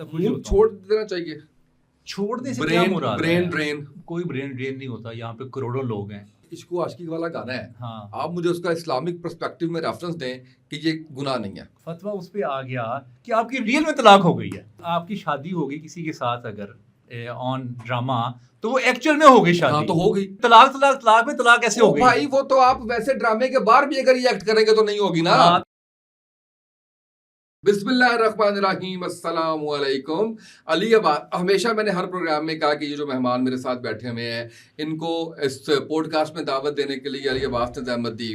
सब खुश मुंह होता हूँ। छोड़ देना चाहिए। छोड़ने से क्या ब्रेन मुराद ब्रेन है? ड्रेन। कोई ब्रेन ड्रेन नहीं होता, यहाँ पे करोड़ों लोग हैं। इश्क आशिकी वाला गाना है, हाँ, आप मुझे उसका इस्लामिक पर्सपेक्टिव में रेफरेंस दें कि ये गुनाह नहीं है। फतवा उस पे आ गया कि आपकी रियल में तलाक हो गई है। आपकी शादी होगी किसी के साथ अगर ऑन ड्रामा, तो वो एक्चुअल में हो गई शादी। हाँ तो हो गई। तलाक तलाक तलाक में तलाक कैसे हो ओ गई? भाई वो तो आप वैसे ड्रामे के बाहर भी अगर ये एक्ट करेंगे तो नहीं होगी ना। हाँ, बिस्मिल्लाहिर्रहमानिर्रहीम, अस्सलाम वालेकुम। अली अब हमेशा मैंने हर प्रोग्राम में कहा कि ये जो मेहमान मेरे साथ बैठे हुए हैं इनको इस पॉडकास्ट में दावत देने के लिए अली अब्बास ने जहमत दी।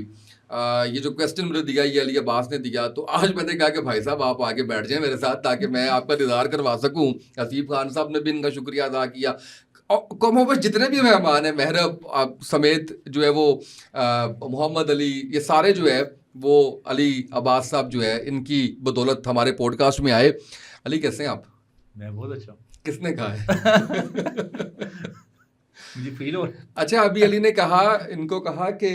ये जो क्वेश्चन मुझे दिया ये अली अब्बास ने दिया, तो आज मैंने कहा कि भाई साहब आप आके बैठ जाएं मेरे साथ ताकि मैं आपका दीदार करवा सकूं। हसीब खान साहब ने भी इनका शुक्रिया अदा किया। कमो बस जितने भी मेहमान हैं, मेहरब समेत जो है वो मोहम्मद अली, ये सारे जो है वो अली अब्बास साहब जो है इनकी बदौलत हमारे पॉडकास्ट में आए। अली कैसे हैं आप? मैं बहुत अच्छा हूँ। किसने कहा है? मुझे फील हो रहा है। अच्छा, अभी अली ने कहा, इनको कहा कि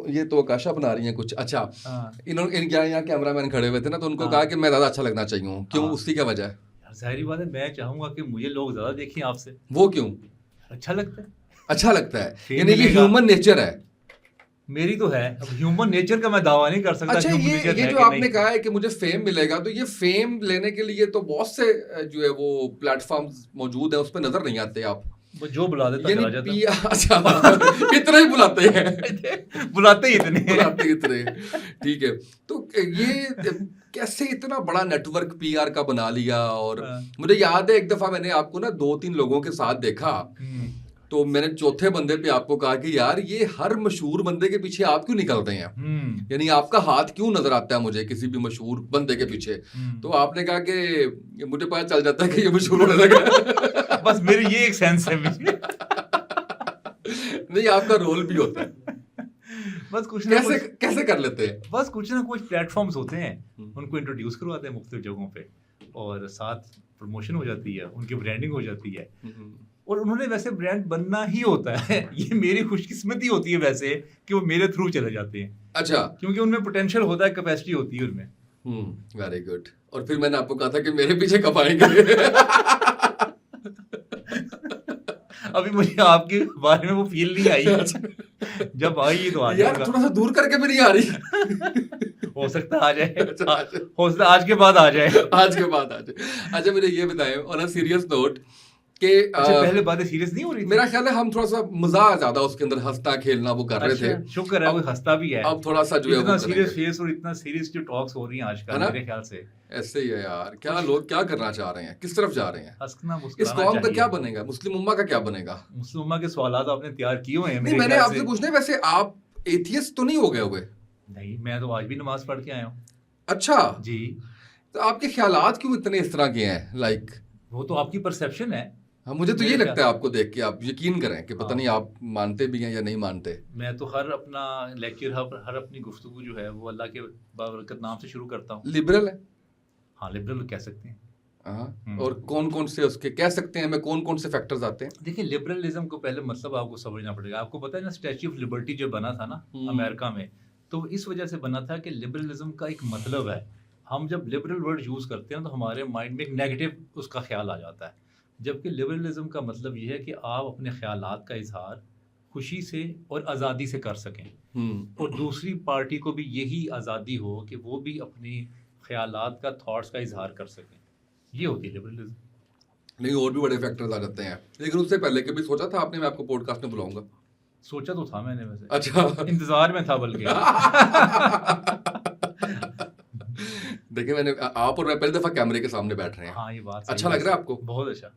ये तो आकाशा बना रही हैं कुछ। अच्छा, हाँ, इन्होंने यहाँ कैमरामैन खड़े हुए थे ना, तो उनको हाँ। कहा कि मैं ज़्यादा अच्छा लगना चाहिए हूँ। क्यों, हाँ। उसकी क्या वजह है? यार जाहिर बात है, मैं चाहूंगा कि मुझे लोग ज्यादा देखें आपसे। वो क्यों अच्छा लगता है। अच्छा लगता है? फेम यानी ये मिलेगा। ह्यूमन नेचर है। मेरी तो है। अब ह्यूमन नेचर का मैं दावा नहीं कर सकता। अच्छा, human ये nature ये है जो कि आपने नहीं। कहा है कि मुझे फेम मिलेगा, तो ये फेम लेने के लिए तो बहुत से जो है वो प्लेटफॉर्म्स मौजूद है, उस पर नजर नहीं आते आप। वो जो बुला देता यानी चला जाता। अच्छा इतना ही बुलाते हैं। बुलाते ही इतने हैं। बुलाते इतने, ठीक है। तो ये कैसे इतना बड़ा नेटवर्क पीआर का बना लिया? और हाँ। मुझे याद है एक दफा मैंने आपको ना 2-3 लोगों के साथ देखा, हम्म। तो मैंने चौथे बंदे पे आपको कहा कि यार ये हर मशहूर बंदे के पीछे आप क्यों निकल रहे हैं? हम्म। यानी आपका हाथ क्यों नजर आता है मुझे किसी भी मशहूर बंदे के पीछे? तो आपने कहा कि मुझे पता चल जाता है कि ये मशहूर होने लगा। बस मेरी ये एक सेंस है मुझे। नहीं, आपका रोल भी होता है। बस कुछ ना कैसे कुछ कैसे कर लेते हैं? बस कुछ ना कुछ प्लेटफॉर्म्स होते हैं, हम्म। उनको इंट्रोड्यूस करवाते हैं मुख्तलिफ जगहों पे, और साथ प्रमोशन हो जाती है, उनकी ब्रांडिंग हो जाती है। और उन्होंने वैसे ब्रांड बनना ही होता है। ये मेरी खुशकिस्मती होती है वैसे कि वो मेरे थ्रू चले जाते हैं, अच्छा। क्योंकि उनमें पोटेंशियल होता है, कैपेसिटी होती है उनमें। Very good. और फिर मैंने आपको कहा था कि मेरे पीछे कब आएंगे? अभी मुझे आपके बारे में वो फील नहीं आई। जब आई तो आ यार जाएगा। थोड़ा सा दूर करके भी नहीं आ रही। हो सकता है आ जाए। अच्छा, अच्छा। हो सकता है आज के बाद आ जाए। आज के बाद आ जाए। अच्छा, मुझे ये बताएं ऑन अ सीरियस नोट कि अच्छा, पहले बातें सीरियस नहीं हो रही थी? मेरा ख्याल है हम थोड़ा सा मजा ज्यादा उसके अंदर हंसना खेलना वो कर रहे थे। अच्छा, शुक्र है, अब- कोई हंसता भी है। अब थोड़ा सा जो है इतना वो सीरियस करेंगे। फेस और इतना सीरियस जो टॉक्स हो रही हैं है आजकल, ना? मेरे ख्याल से ऐसे ही है यार, क्या लोग क्या करना चाह रहे हैं, किस तरफ जा रहे हैं? हंसना इस मुस्कुराना कौम का चाहिए। क्या बनेगा? मुस्लिम उम्मा का क्या बनेगा? मुस्लिम उम्मा के सवालात आपने तैयार किए हुए हैं नहीं, मेरे मैंने ख्याल आपसे से। पूछना है, वैसे आप एथियस्ट तो नहीं हो गए हुए? नहीं, मैं तो आज भी नमाज पढ़ के आया हूँ अच्छा, जी। तो आपके ख्यालात क्यों इतने इस तरह के हैं? लाइक वो तो आपकी परसेप्शन है। हाँ, मुझे तो मेरे ये लगता ख्याल- है आपको देख के, आप यकीन करें कि पता हाँ। नहीं आप मानते भी हैं या नहीं मानते। मैं तो हर अपना लेक्चर, हर अपनी गुफ्तगू जो है वो अल्लाह के बाबरकत नाम से शुरू करता हूँ। लिबरल है। हाँ, लिबरल कह सकते हैं। हाँ, और कौन कौन से उसके कह सकते हैं, मैं कौन कौन से फैक्टर्स आते हैं? देखिए, लिबरलिज्म को पहले मतलब आपको समझना पड़ेगा। आपको पता है ना, स्टैच्यू ऑफ लिबर्टी जो बना था ना अमेरिका में, तो इस वजह से बना था कि लिबरलिज्म का एक मतलब है, हम जब लिबरल वर्ड यूज़ करते हैं तो हमारे माइंड में एक नेगेटिव उसका ख्याल आ जाता है, जबकि लिबरलिज्म का मतलब ये है कि आप अपने ख्यालात का इजहार खुशी से और आज़ादी से कर सकें, और दूसरी पार्टी को भी यही आज़ादी हो कि वो भी अपनी ख्यालात का, थॉट्स का इजहार कर सकें। ये होती है लिबरलिज्म। नहीं, और भी बड़े फैक्टर्स आ जाते हैं, लेकिन उससे पहले कभी सोचा था आपने मैं आपको पॉडकास्ट में बुलाऊंगा? सोचा तो था मैंने वैसे। अच्छा। इंतजार में था बल्कि। देखिए, मैंने आप और मैं पहली दफा कैमरे के सामने बैठ रहे हैं। हाँ, ये बात सही अच्छा है लग रहा है वैसे। आपको? बहुत अच्छा।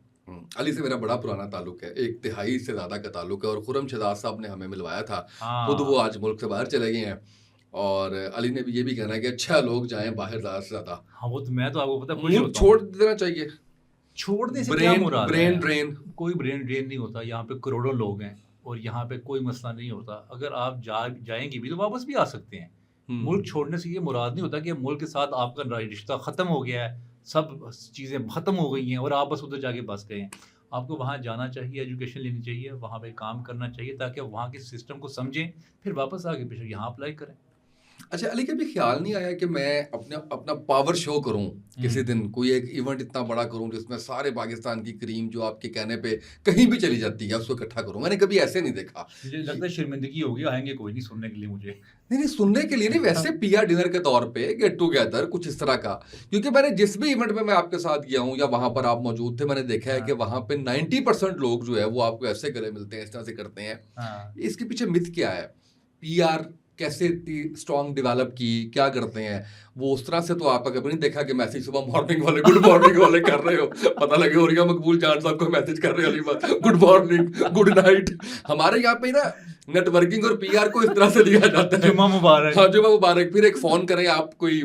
अली से मेरा बड़ा पुराना ताल्लुक है, एक तिहाई से ज्यादा का ताल्लुक है, और खुरम शहजाद साहब ने हमें मिलवाया था। खुद वो हाँ, आज मुल्क से बाहर चले गए हैं, और अली ने भी ये भी कहना है कि अच्छा लोग जाएं बाहर ज्यादा से ज्यादा। हाँ, वो तो मैं तो आपको पता है खुश मुंह होता छोड़ हूँ। देना चाहिए। छोड़ने से क्या मुराद ब्रेन है? ड्रेन। कोई ब्रेन ड्रेन नहीं होता। यहाँ पे करोड़ों लोग हैं और यहाँ पे कोई मसला नहीं होता। अगर आप जाएंगे भी तो वापस भी आ सकते हैं। मुल्क छोड़ने से ये मुराद नहीं होता कि मुल्क के साथ आपका रिश्ता ख़त्म हो गया है, सब चीज़ें ख़त्म हो गई हैं और आप बस उधर जाके बस गए हैं। आपको वहाँ जाना चाहिए, एजुकेशन लेनी चाहिए, वहाँ पे काम करना चाहिए, ताकि वहाँ के सिस्टम को समझें, फिर वापस आके बेशक यहाँ अप्लाई करें। अच्छा अली, कभी ख्याल नहीं आया कि मैं अपना अपना पावर शो करूं किसी दिन, कोई एक इवेंट इतना बड़ा करूं जिसमें सारे पाकिस्तान की क्रीम जो आपके कहने पे कहीं भी चली जाती है उसको इकट्ठा करूं? मैंने कभी ऐसे नहीं देखा। मुझे लगता है शर्मिंदगी होगी, आएंगे कोई नहीं सुनने के लिए मुझे। नहीं नहीं, सुनने के लिए नहीं, वैसे पीआर डिनर के तौर पे गेट टुगेदर कुछ इस तरह का। क्योंकि मैंने जिस भी इवेंट में मैं आपके साथ गया हूं या वहां पर आप मौजूद थे, मैंने देखा है कि वहां पे 90% लोग जो है वो आपको ऐसे गले मिलते हैं, इस तरह से करते हैं। हाँ, इसके पीछे मिथ क्या है? पीआर कैसे स्ट्रॉन्ग डेवलप की, क्या करते हैं वो? उस तरह से तो आपका कभी नहीं देखा कि मैसेज सुबह मॉर्निंग वाले गुड मॉर्निंग वाले कर रहे हो, पता लगे और मकबूल जान साहब को मैसेज कर रहे हो गुड मॉर्निंग गुड नाइट। हमारे यहाँ पे ना नेटवर्किंग और पीआर को इस तरह से लिया जाता है। जुम्मा मुबारक। हाँ, जुम्मा मुबारक। फिर एक फोन करें आप कोई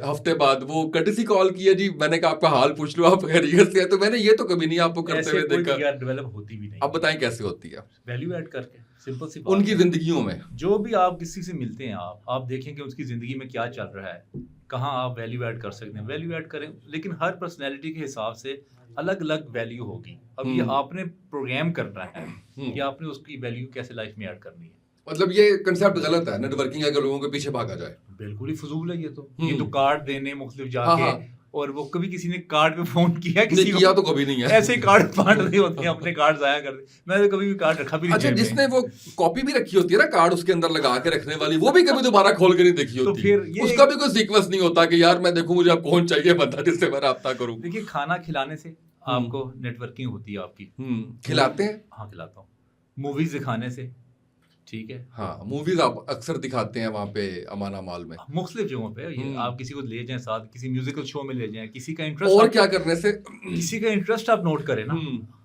हफ्ते बाद, वो कटिसी कॉल किया जी, मैंने कहा आपका हाल पूछ लो, आप खैरियत से है। तो मैंने ये तो कभी नहीं आपको करते हुए देखा। पीआर डेवलप होती भी नहीं। अब बताएं कैसे होती है? वैल्यू ऐड करके, सिंपल सी बात उनकी है। जिंदगियों में जो भी आप किसी से मिलते हैं, आप देखें कि उसकी जिंदगी में क्या चल रहा है, कहाँ आप वैल्यू ऐड कर सकते हैं, वैल्यू ऐड करें। लेकिन हर पर्सनैलिटी के हिसाब से अलग अलग वैल्यू होगी। अब ये आपने प्रोग्राम करना है कि आपने उसकी वैल्यू कैसे लाइफ में ऐड करनी है। मतलब ये कंसेप्ट गलत है नेटवर्किंग, अगर लोगों के पीछे भागा जाए। बिल्कुल ही फजूल है ये तो कार्ड देने मुख्तलिफ जाके। हाँ। और वो कभी किसी ने कार्ड पे फोन किया किसी नहीं किया तो कभी नहीं है। ऐसे ही कार्ड बांट रहे होते हैं, अपने कार्ड जाया कर दे। मैंने तो कभी भी कार्ड रखा भी नहीं। अच्छा, जिसने वो कॉपी भी रखी होती है ना कार्ड उसके अंदर लगा के रखने वाली, वो भी कभी दोबारा खोल के नहीं देखी तो होती। फिर ये उसका भी कोई सीक्वेंस नहीं होता कि यार मैं देखूं मुझे अब कौन चाहिए बंदा जिससे मैं राब्ता करूं। देखिए, खाना खिलाने से आपको नेटवर्किंग होती है आपकी। खिलाते हैं? हाँ, खिलाता हूँ। मूवीज दिखाने से, ठीक है। हाँ, मूवीज आप अक्सर दिखाते हैं वहां पे अमाना मॉल में, मुख्तलिफ जगहों पे। ये आप किसी को ले जाएं साथ, किसी म्यूजिकल शो में ले जाएं, किसी का इंटरेस्ट और क्या करने से? किसी का इंटरेस्ट आप नोट करें ना।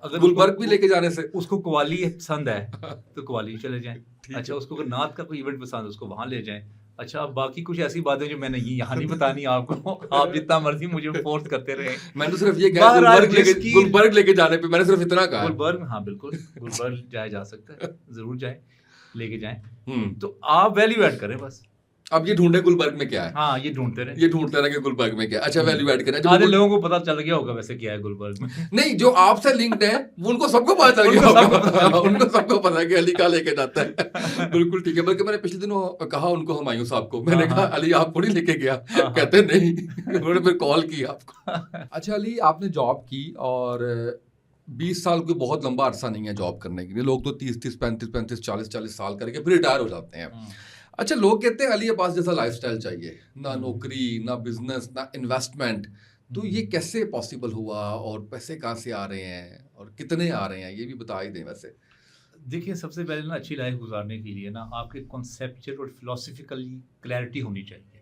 अगर गुलबर्ग भी लेके जाने से। उसको कवाली पसंद है तो कवाली चले जाएं। अच्छा, उसको अगर नात का कोई इवेंट पसंद है उसको वहां ले जाएं। अच्छा, अब बाकी कुछ ऐसी बातें जो मैंने यहाँ नहीं बतानी आपको, आप जितना मर्जी मुझे फोर्स करते रहे। मैंने तो सिर्फ ये कहा गुलबर्ग लेके जाने पे, मैंने सिर्फ इतना कहा। गुलबर्ग, हाँ बिल्कुल, गुलबर्ग जाया जा सकता है, जरूर जाए, लेके जाएं। तो आप वैल्यू ऐड करें बस। अब ये ढूंढे गुलबर्ग में क्या है। हाँ, ये ढूंढते रहे, ये ढूंढते रहे कि गुलबर्ग में क्या है। अच्छा, वैल्यू ऐड करें। आधे लोगों को पता चल गया होगा वैसे क्या है गुलबर्ग में। नहीं, जो आपसे लिंक्ड है उनको सबको पता चल गया होगा। उनको सबको पता है कि अली का लेके जाता है। बिल्कुल ठीक है। बल्कि मैंने पिछले दिनों कहा उनको, हुमायूं साहब को, मैंने कहा अली आपको नहीं लेके गया? कहते नहीं। उन्होंने फिर कॉल की आपको। अच्छा अली, आपने जॉब की और 20 साल कोई बहुत लंबा अरसा नहीं है जॉब करने के लिए। लोग तो 30-30, 35-35, 40-40 साल करके फिर रिटायर हो जाते हैं। अच्छा, लोग कहते हैं अली अब्बास जैसा लाइफस्टाइल चाहिए, ना नौकरी, ना बिजनेस, ना इन्वेस्टमेंट। तो ये कैसे पॉसिबल हुआ और पैसे कहाँ से आ रहे हैं और कितने आ रहे हैं, ये भी बता ही दें। वैसे देखिए, सबसे पहले ना अच्छी लाइफ गुजारने के लिए ना आपके कॉन्सेप्चुअल और फिलोसफिकली क्लैरिटी होनी चाहिए।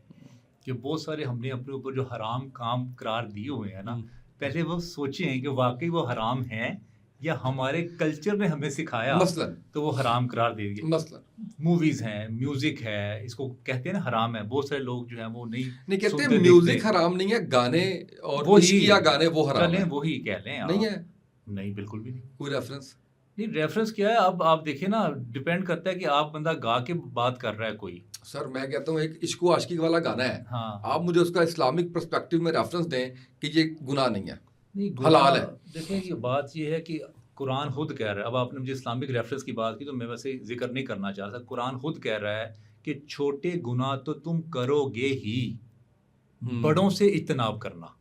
कि बहुत सारे हमने अपने ऊपर जो हराम काम करार दिए हुए हैं ना, पहले वो सोचें कि वाकई वो हराम है या हमारे कल्चर ने हमें सिखाया मसलन तो वो हराम करार दे दिए। मसलन मूवीज हैं, म्यूजिक है, इसको कहते हैं ना हराम है। बहुत सारे लोग जो हैं वो नहीं कहते सुनते, म्यूजिक देखते। हराम नहीं है, गाने और वो इश्किया गाने वो हराम चलें है। वही कह लें आप। नहीं है? नहीं, बिल्कुल भी नहीं। कोई रेफरेंस नहीं, रेफरेंस क्या है? अब आप देखिए ना, डिपेंड करता है कि आप बंदा गा के बात कर रहा है कोई। सर मैं कहता हूँ एक इश्क व आशिकी वाला गाना है, हाँ, आप मुझे उसका इस्लामिक पर्सपेक्टिव में रेफरेंस दें कि ये गुनाह नहीं है, नहीं, हलाल है। देखिए, ये बात ये है कि कुरान खुद कह रहा है। अब आपने मुझे इस्लामिक रेफरेंस की बात की तो मैं वैसे जिक्र नहीं करना चाह रहा। कुरान खुद कह रहा है कि छोटे गुनाह तो तुम करोगे ही, बड़ों से इज्तनाब करना।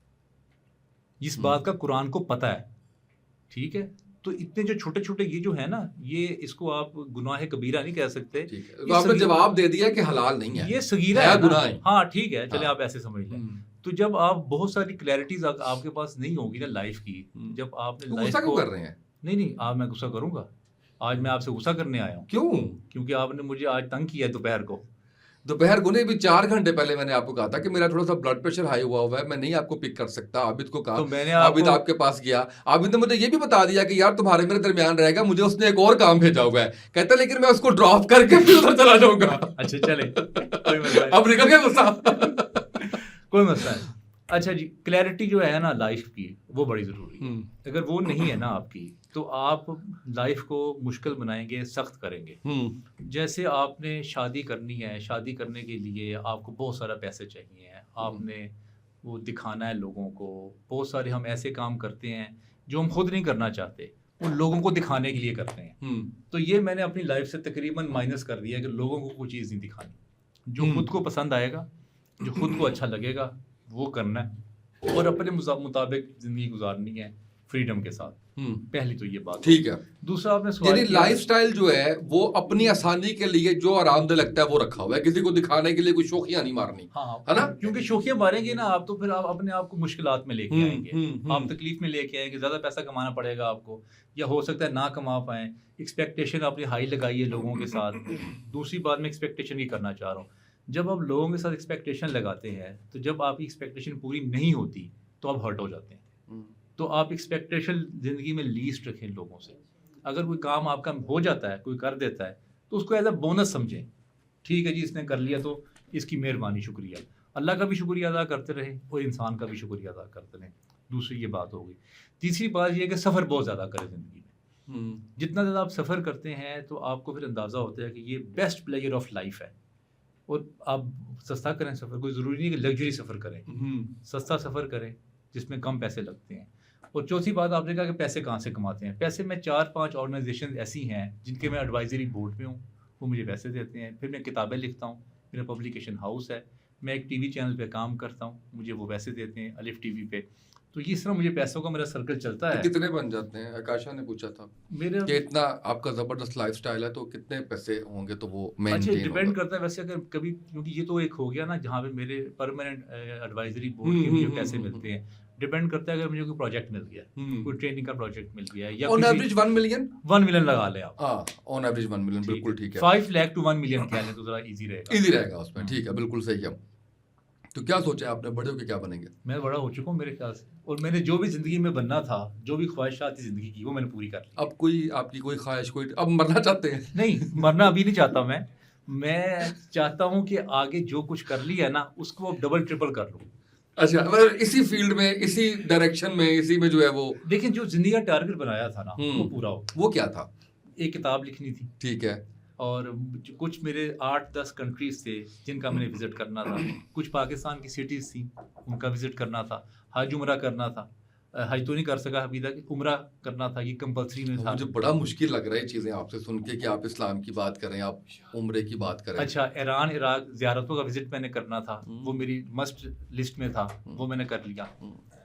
इस बात का कुरान को पता है, ठीक है। तो इतने जो छोटे छोटे ये जो है ना, ये इसको आप गुनाह कबीरा नहीं कह सकते। तो आपने जवाब दे दिया कि हलाल नहीं है, ये सगीरा है गुनाह है। हाँ, ठीक है, चले आप ऐसे समझ लें। तो जब आप बहुत सारी क्लैरिटीज आपके पास नहीं होगी ना लाइफ की, जब आपने लाइफ को कर रहे हैं। नहीं, आज मैं गुस्सा करूंगा। आज मैं आपसे गुस्सा करने आया हूँ। क्यों? क्योंकि आपने मुझे आज तंग किया है दोपहर को। दोपहर को नहीं, भी 4 घंटे पहले मैंने आपको कहा था कि मेरा थोड़ा सा ब्लड प्रेशर हाई हुआ है, मैं नहीं आपको पिक कर सकता। आबिद को कहा, तो मैंने आबिद आपके पास गया। आबिद ने मुझे ये भी बता दिया कि यार तुम्हारे मेरे दरमियान रहेगा, मुझे उसने एक और काम भेजा हुआ है। कहता लेकिन मैं उसको ड्रॉप करके फिर उधर चला जाऊंगा। अच्छा, चले, कोई मसला अब निकल गया गुस्सा। कोई मसला नहीं। अच्छा जी, क्लैरिटी जो है ना लाइफ की, वो बड़ी ज़रूरी है। अगर वो नहीं है ना आपकी, तो आप लाइफ को मुश्किल बनाएंगे, सख्त करेंगे। जैसे आपने शादी करनी है, शादी करने के लिए आपको बहुत सारा पैसे चाहिए, आपने वो दिखाना है लोगों को। बहुत सारे हम ऐसे काम करते हैं जो हम खुद नहीं करना चाहते, वो लोगों को दिखाने के लिए करते हैं। तो ये मैंने अपनी लाइफ से तकरीबन माइनस कर दिया कि लोगों को कोई चीज़ नहीं दिखानी। जो खुद को पसंद आएगा, जो खुद को अच्छा लगेगा वो करना है और अपने मुताबिक ज़िंदगी गुजारनी है फ्रीडम के साथ। पहली तो ये बात ठीक है। दूसरा आपने सवाल यानी किया- लाइफस्टाइल जो है वो अपनी आसानी के लिए जो आरामदेह लगता है वो रखा हुआ है, किसी को दिखाने के लिए कोई शोखियां नहीं मारनी, हाँ है ना? क्योंकि शोखियां मारेंगे ना आप तो फिर आप अपने आप को मुश्किलात में लेके आएंगे, आप तकलीफ में लेके आएंगे, ज्यादा पैसा कमाना पड़ेगा आपको, या हो सकता है ना कमा पाए। एक्सपेक्टेशन आपने हाई लगाई है लोगों के साथ। दूसरी बात मैं एक्सपेक्टेशन की करना चाह रहा हूँ, जब आप लोगों के साथ एक्सपेक्टेशन लगाते हैं तो जब आपकी एक्सपेक्टेशन पूरी नहीं होती तो आप हर्ट हो जाते हैं। तो आप एक्सपेक्टेशन ज़िंदगी में लीस्ट रखें लोगों से। अगर कोई काम आपका हो जाता है, कोई कर देता है, तो उसको एज अ बोनस समझें। ठीक है जी, इसने कर लिया तो इसकी मेहरबानी, शुक्रिया। अल्लाह का भी शुक्रिया अदा करते रहे और इंसान का भी शुक्रिया अदा करते रहें। दूसरी ये बात होगी। तीसरी बात ये है कि सफ़र बहुत ज़्यादा करें ज़िंदगी में। जितना ज़्यादा आप सफ़र करते हैं तो आपको फिर अंदाज़ा होता है कि ये बेस्ट प्लेयर ऑफ लाइफ है। और आप सस्ता करें सफ़र, कोई ज़रूरी नहीं कि लग्जरी सफ़र करें, सस्ता सफ़र करें जिसमें कम पैसे लगते हैं। और चौथी बात आपने कहा कि पैसे कहाँ से कमाते हैं। पैसे मैं 4-5 ऑर्गेनाइजेशन ऐसी हैं जिनके मैं एडवाइजरी बोर्ड में हूँ, वो मुझे पैसे देते हैं। फिर मैं किताबें लिखता हूँ, मेरा पब्लिकेशन हाउस है, मैं एक टीवी चैनल पे काम करता हूँ, मुझे वो पैसे देते हैं अलिफ टीवी पे। तो इस तरह मुझे पैसों का मेरा सर्कल चलता है। तो कितने बन जाते हैं? आकाशा ने पूछा था मेरे कि इतना आपका ज़बरदस्त लाइफस्टाइल है तो कितने पैसे होंगे तो वो अच्छा मेंटेन डिपेंड करता है वैसे। अगर कभी, क्योंकि ये तो एक हो गया ना जहाँ पे मेरे परमानेंट एडवाइजरी बोर्ड के मुझे पैसे मिलते हैं। डिपेंड करता है अगर मुझे कोई प्रोजेक्ट मिल गया, कोई ट्रेनिंग का प्रोजेक्ट मिल गया, या ऑन एवरेज 1 मिलियन 1 मिलियन लगा ले आप। हाँ, ऑन एवरेज 1 मिलियन, बिल्कुल ठीक है। 5 लाख टू 1 मिलियन कह लें तो जरा इजी रहेगा। इजी रहेगा उसमें, ठीक है, बिल्कुल सही है। तो क्या सोचा है आपने, बड़े होके क्या बनेंगे? मैं बड़ा हो चुका हूँ मेरे ख्याल से, और मैंने जो भी जिंदगी में बनना था, जो भी ख्वाहिशात थी जिंदगी की, वो मैंने पूरी कर ली। अब कोई आपकी कोई ख्वाहिश, कोई अब मरना चाहते हैं? नहीं, मरना अभी नहीं चाहता मैं चाहता हूँ कि आगे जो कुछ कर लिया ना उसको अब डबल ट्रिपल कर लूँ। अच्छा, मतलब इसी फील्ड में, इसी डायरेक्शन में, इसी में जो है वो, देखिए जो जिंदगी का टारगेट बनाया था ना वो पूरा हो। वो क्या था? एक किताब लिखनी थी, ठीक है। और कुछ मेरे 8-10 कंट्रीज थे जिनका मैंने विजिट करना था। कुछ पाकिस्तान की सिटीज़ थी, उनका विजिट करना था। हज उम्रा करना था, हज तो नहीं कर सका अभी तक, उम्रा करना था, ये कंपलसरी में था। मुझे बड़ा मुश्किल लग रहा है चीज़ें आपसे सुन के कि आप इस्लाम की बात करें, आप उम्रे की बात करें। अच्छा, ईरान इराक ज़ियारतों का विजिट मैंने करना था, वो मेरी मस्ट लिस्ट में था, वो मैंने कर लिया।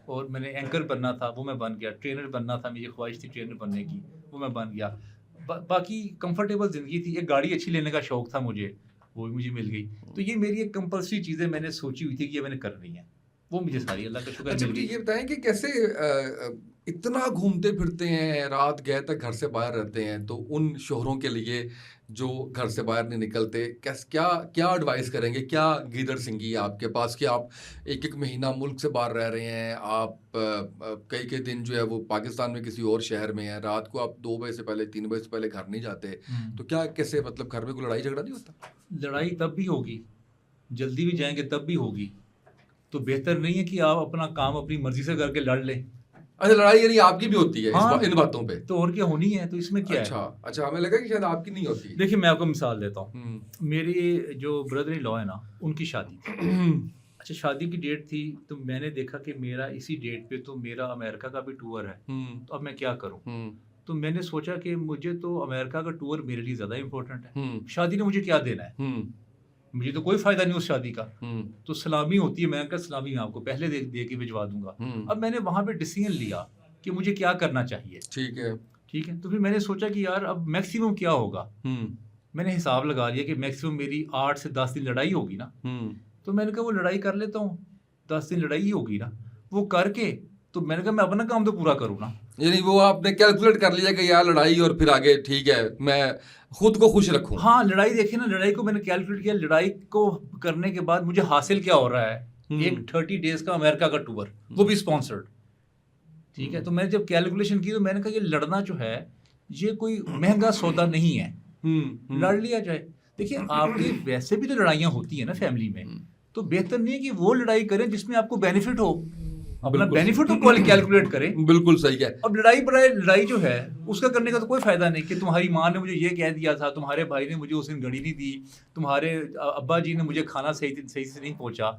और मैंने एंकर बनना था, वो मैं बन गया। ट्रेनर बनना था, मेरी ख्वाहिश थी ट्रेनर बनने की, वो मैं बन गया। बाकी कंफर्टेबल ज़िंदगी थी। एक गाड़ी अच्छी लेने का शौक़ था मुझे, वो भी मुझे मिल गई। तो ये मेरी एक कंपल्सरी चीज़ें मैंने सोची हुई थी कि ये मैंने करनी है, वो मुझे सारी अल्लाह का शुक्र। अच्छा, मुझे ये बताएं कि कैसे इतना घूमते फिरते हैं, रात गए तक घर से बाहर रहते हैं, तो उन शोहरों के लिए जो घर से बाहर नहीं निकलते, क्या क्या एडवाइस करेंगे? क्या गीदड़ सिंगी है आपके पास कि आप एक महीना मुल्क से बाहर रह रहे हैं, आप कई दिन जो है वो पाकिस्तान में किसी और शहर में है, रात को आप 2 बजे से पहले, 3 बजे से पहले घर नहीं जाते, तो क्या कैसे, मतलब घर में कोई लड़ाई झगड़ा नहीं होता? लड़ाई तब भी होगी, जल्दी भी जाएंगे तब भी होगी। तो बेहतर नहीं है कि आप अपना काम अपनी मर्जी से करके लड़ लें। अच्छा, लड़ाई यानी आपकी भी होती है? हाँ, इन बातों पे? तो और क्या होनी है, तो इसमें क्या अच्छा, है? अच्छा, हमें लगा कि शायद आपकी नहीं होती। देखिए मैं आपको मिसाल देता हूँ। मेरी जो ब्रदर इन लॉ है ना, उनकी शादी थी। अच्छा, शादी की डेट थी तो मैंने देखा कि मेरा इसी डेट पे तो मेरा अमेरिका का भी टूर है, तो अब मैं क्या करूँ? तो मैंने सोचा कि मुझे तो अमेरिका का टूर मेरे लिए ज़्यादा इम्पोर्टेंट है, शादी ने मुझे क्या देना है, मुझे तो कोई फायदा नहीं उस शादी का। तो सलामी होती है, मैं कहा सलामी मैं आपको पहले दे के भिजवा दूंगा। अब मैंने वहां पे डिसीजन लिया कि मुझे क्या करना चाहिए। ठीक है, ठीक है। तो फिर मैंने सोचा कि यार अब मैक्सिमम क्या होगा। मैंने हिसाब लगा लिया कि मैक्सिमम मेरी 8 से 10 दिन लड़ाई होगी ना। तो मैंने कहा वो लड़ाई कर लेता हूँ, 10 दिन लड़ाई ही होगी ना, वो करके तो मैंने कहा मैं अपना काम तो पूरा करूँ ना। यानी वो आपने कैलकुलेट कर लिया कि यार लड़ाई और फिर आगे ठीक है, मैं खुद को खुश रखूं। हाँ, लड़ाई देखिए ना, लड़ाई को मैंने कैलकुलेट किया, लड़ाई को करने के बाद मुझे हासिल क्या हो रहा है। एक 30 डेज का अमेरिका का टूर, वो भी स्पॉन्सर्ड। ठीक है। तो मैंने जब कैलकुलेशन की तो मैंने कहा ये लड़ना जो है ये कोई महंगा सौदा नहीं है, लड़ लिया जाए। देखिए आपकी वैसे भी तो लड़ाइयाँ होती है ना फैमिली में, तो बेहतर नहीं है कि वो लड़ाई करें जिसमें आपको बेनिफिट हो, अपना बेनिफिट तो कैलकुलेट करें। बिल्कुल सही है। अब लड़ाई जो है उसका करने का तो कोई फायदा नहीं कि तुम्हारी माँ ने मुझे ये कह दिया था, तुम्हारे भाई ने मुझे उस दिन घड़ी नहीं दी, तुम्हारे अब्बा जी ने मुझे खाना सही से नहीं पहुंचा।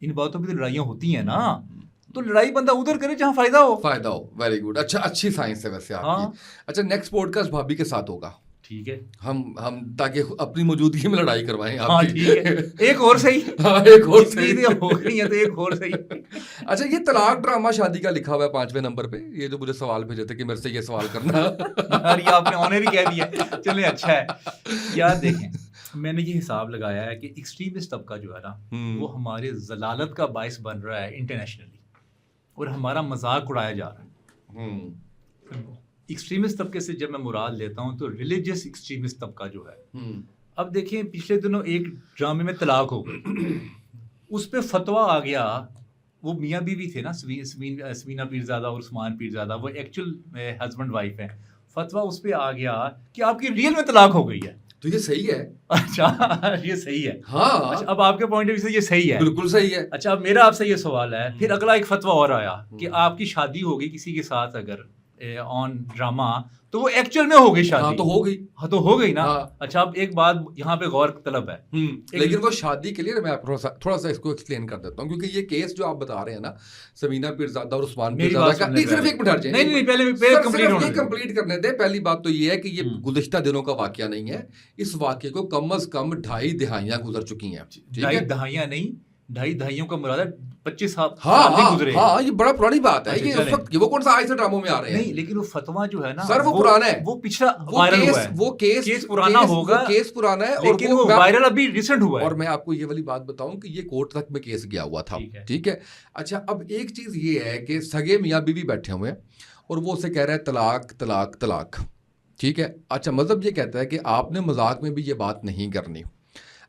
इन बातों पे तो लड़ाइयाँ होती हैं ना, तो लड़ाई बंदा उधर करे जहाँ फायदा हो। Very good. अच्छा, अच्छी साइंस है वैसे आपकी। हाँ। अच्छा, नेक्स्ट पॉडकास्ट भाभी के साथ होगा, ठीक है, हम ताकि अपनी मौजूदगी में लड़ाई करवाएं हाँ आपकी। ठीक है, एक और सही। हाँ, एक और इतनी सही। देर हो गई है तो एक और सही। अच्छा, ये तलाक ड्रामा शादी का लिखा हुआ है 5वें नंबर पे, ये जो मुझे सवाल भेजे थे कि मेरे से ये सवाल करना। यार ये आपने ऑनर ही कह दिया, चलिए अच्छा है। यार देखें, मैंने ये हिसाब लगाया है कि एक्सट्रीमिस्ट तबका जो है ना, वो हमारे जलालत का बायस बन रहा है इंटरनेशनली, और हमारा मजाक उड़ाया जा रहा है। एक्सट्रीमिस्ट तबके से जब मैं मुराद लेता हूँ तो रिलीजियस एक्सट्रीमिस्ट तबका जो है। अब देखें, पिछले दिनों एक ड्रामे में तलाक हो गई, उस पे फतवा आ गया, वो मियाँ बीवी थे ना, समीना पीरजादा और उस्मान पीरजादा, वो एक्चुअल हस्बैंड वाइफ है। फतवा उस पे आ गया कि आपकी रियल में तलाक हो गई है। तो ये सही है। अच्छा, ये सही है। हाँ, अच्छा, अब आपके पॉइंट ऑफ व्यू से ये सही है, बिल्कुल सही है। अच्छा, अब मेरा आपसे ये सवाल है, फिर अगला एक फतवा और आया कि आपकी शादी हो गई किसी के साथ अगर ऑन ड्रामा, तो वो एक्चुअल में हो गई शादी। हाँ, तो हो गई। हाँ, तो हो गई ना। हाँ। अच्छा, अब एक बात यहाँ पे गौर तलब है, लेकिन वो शादी के लिए मैं थोड़ा सा इसको एक्सप्लेन कर देता हूँ, क्योंकि ये केस जो आप बता रहे हैं ना, समीना पीरजादा और उस्मान पीरजादा का, नहीं सिर्फ एक मिनट, नहीं पहले कंप्लीट करने दे। पहली बात तो ये है कि ये गुज़िश्ता दिनों का वाकया नहीं है, इस वाकये को कम अज कम 2.5 दहाइयां गुजर चुकी हैं। 2.5 दहाइयां नहीं, 2.5 दहाइयों का मुराद है 25 साल गुजरे। हाँ, ये बड़ा पुरानी बात है। अच्छा, ये उस वक्त वो कौन सा आज से ड्रामों में आ रहे हैं? नहीं, लेकिन वो फतवा जो है ना सर, वो पुराना है, वो पिछला वायरल हुआ है, वो केस पुराना होगा, केस पुराना है, लेकिन वो वायरल अभी रिसेंट हुआ है। और मैं आपको ये वाली बात बताऊं कि ये कोर्ट तक में केस गया हुआ था, ठीक है। अच्छा, अब एक चीज ये है कि सगे मियाँ बीवी बैठे हुए हैं और वो उसे कह रहा है तलाक तलाक तलाक, ठीक है। अच्छा, मजहब ये कहता है कि आपने मजाक में भी ये बात नहीं करनी।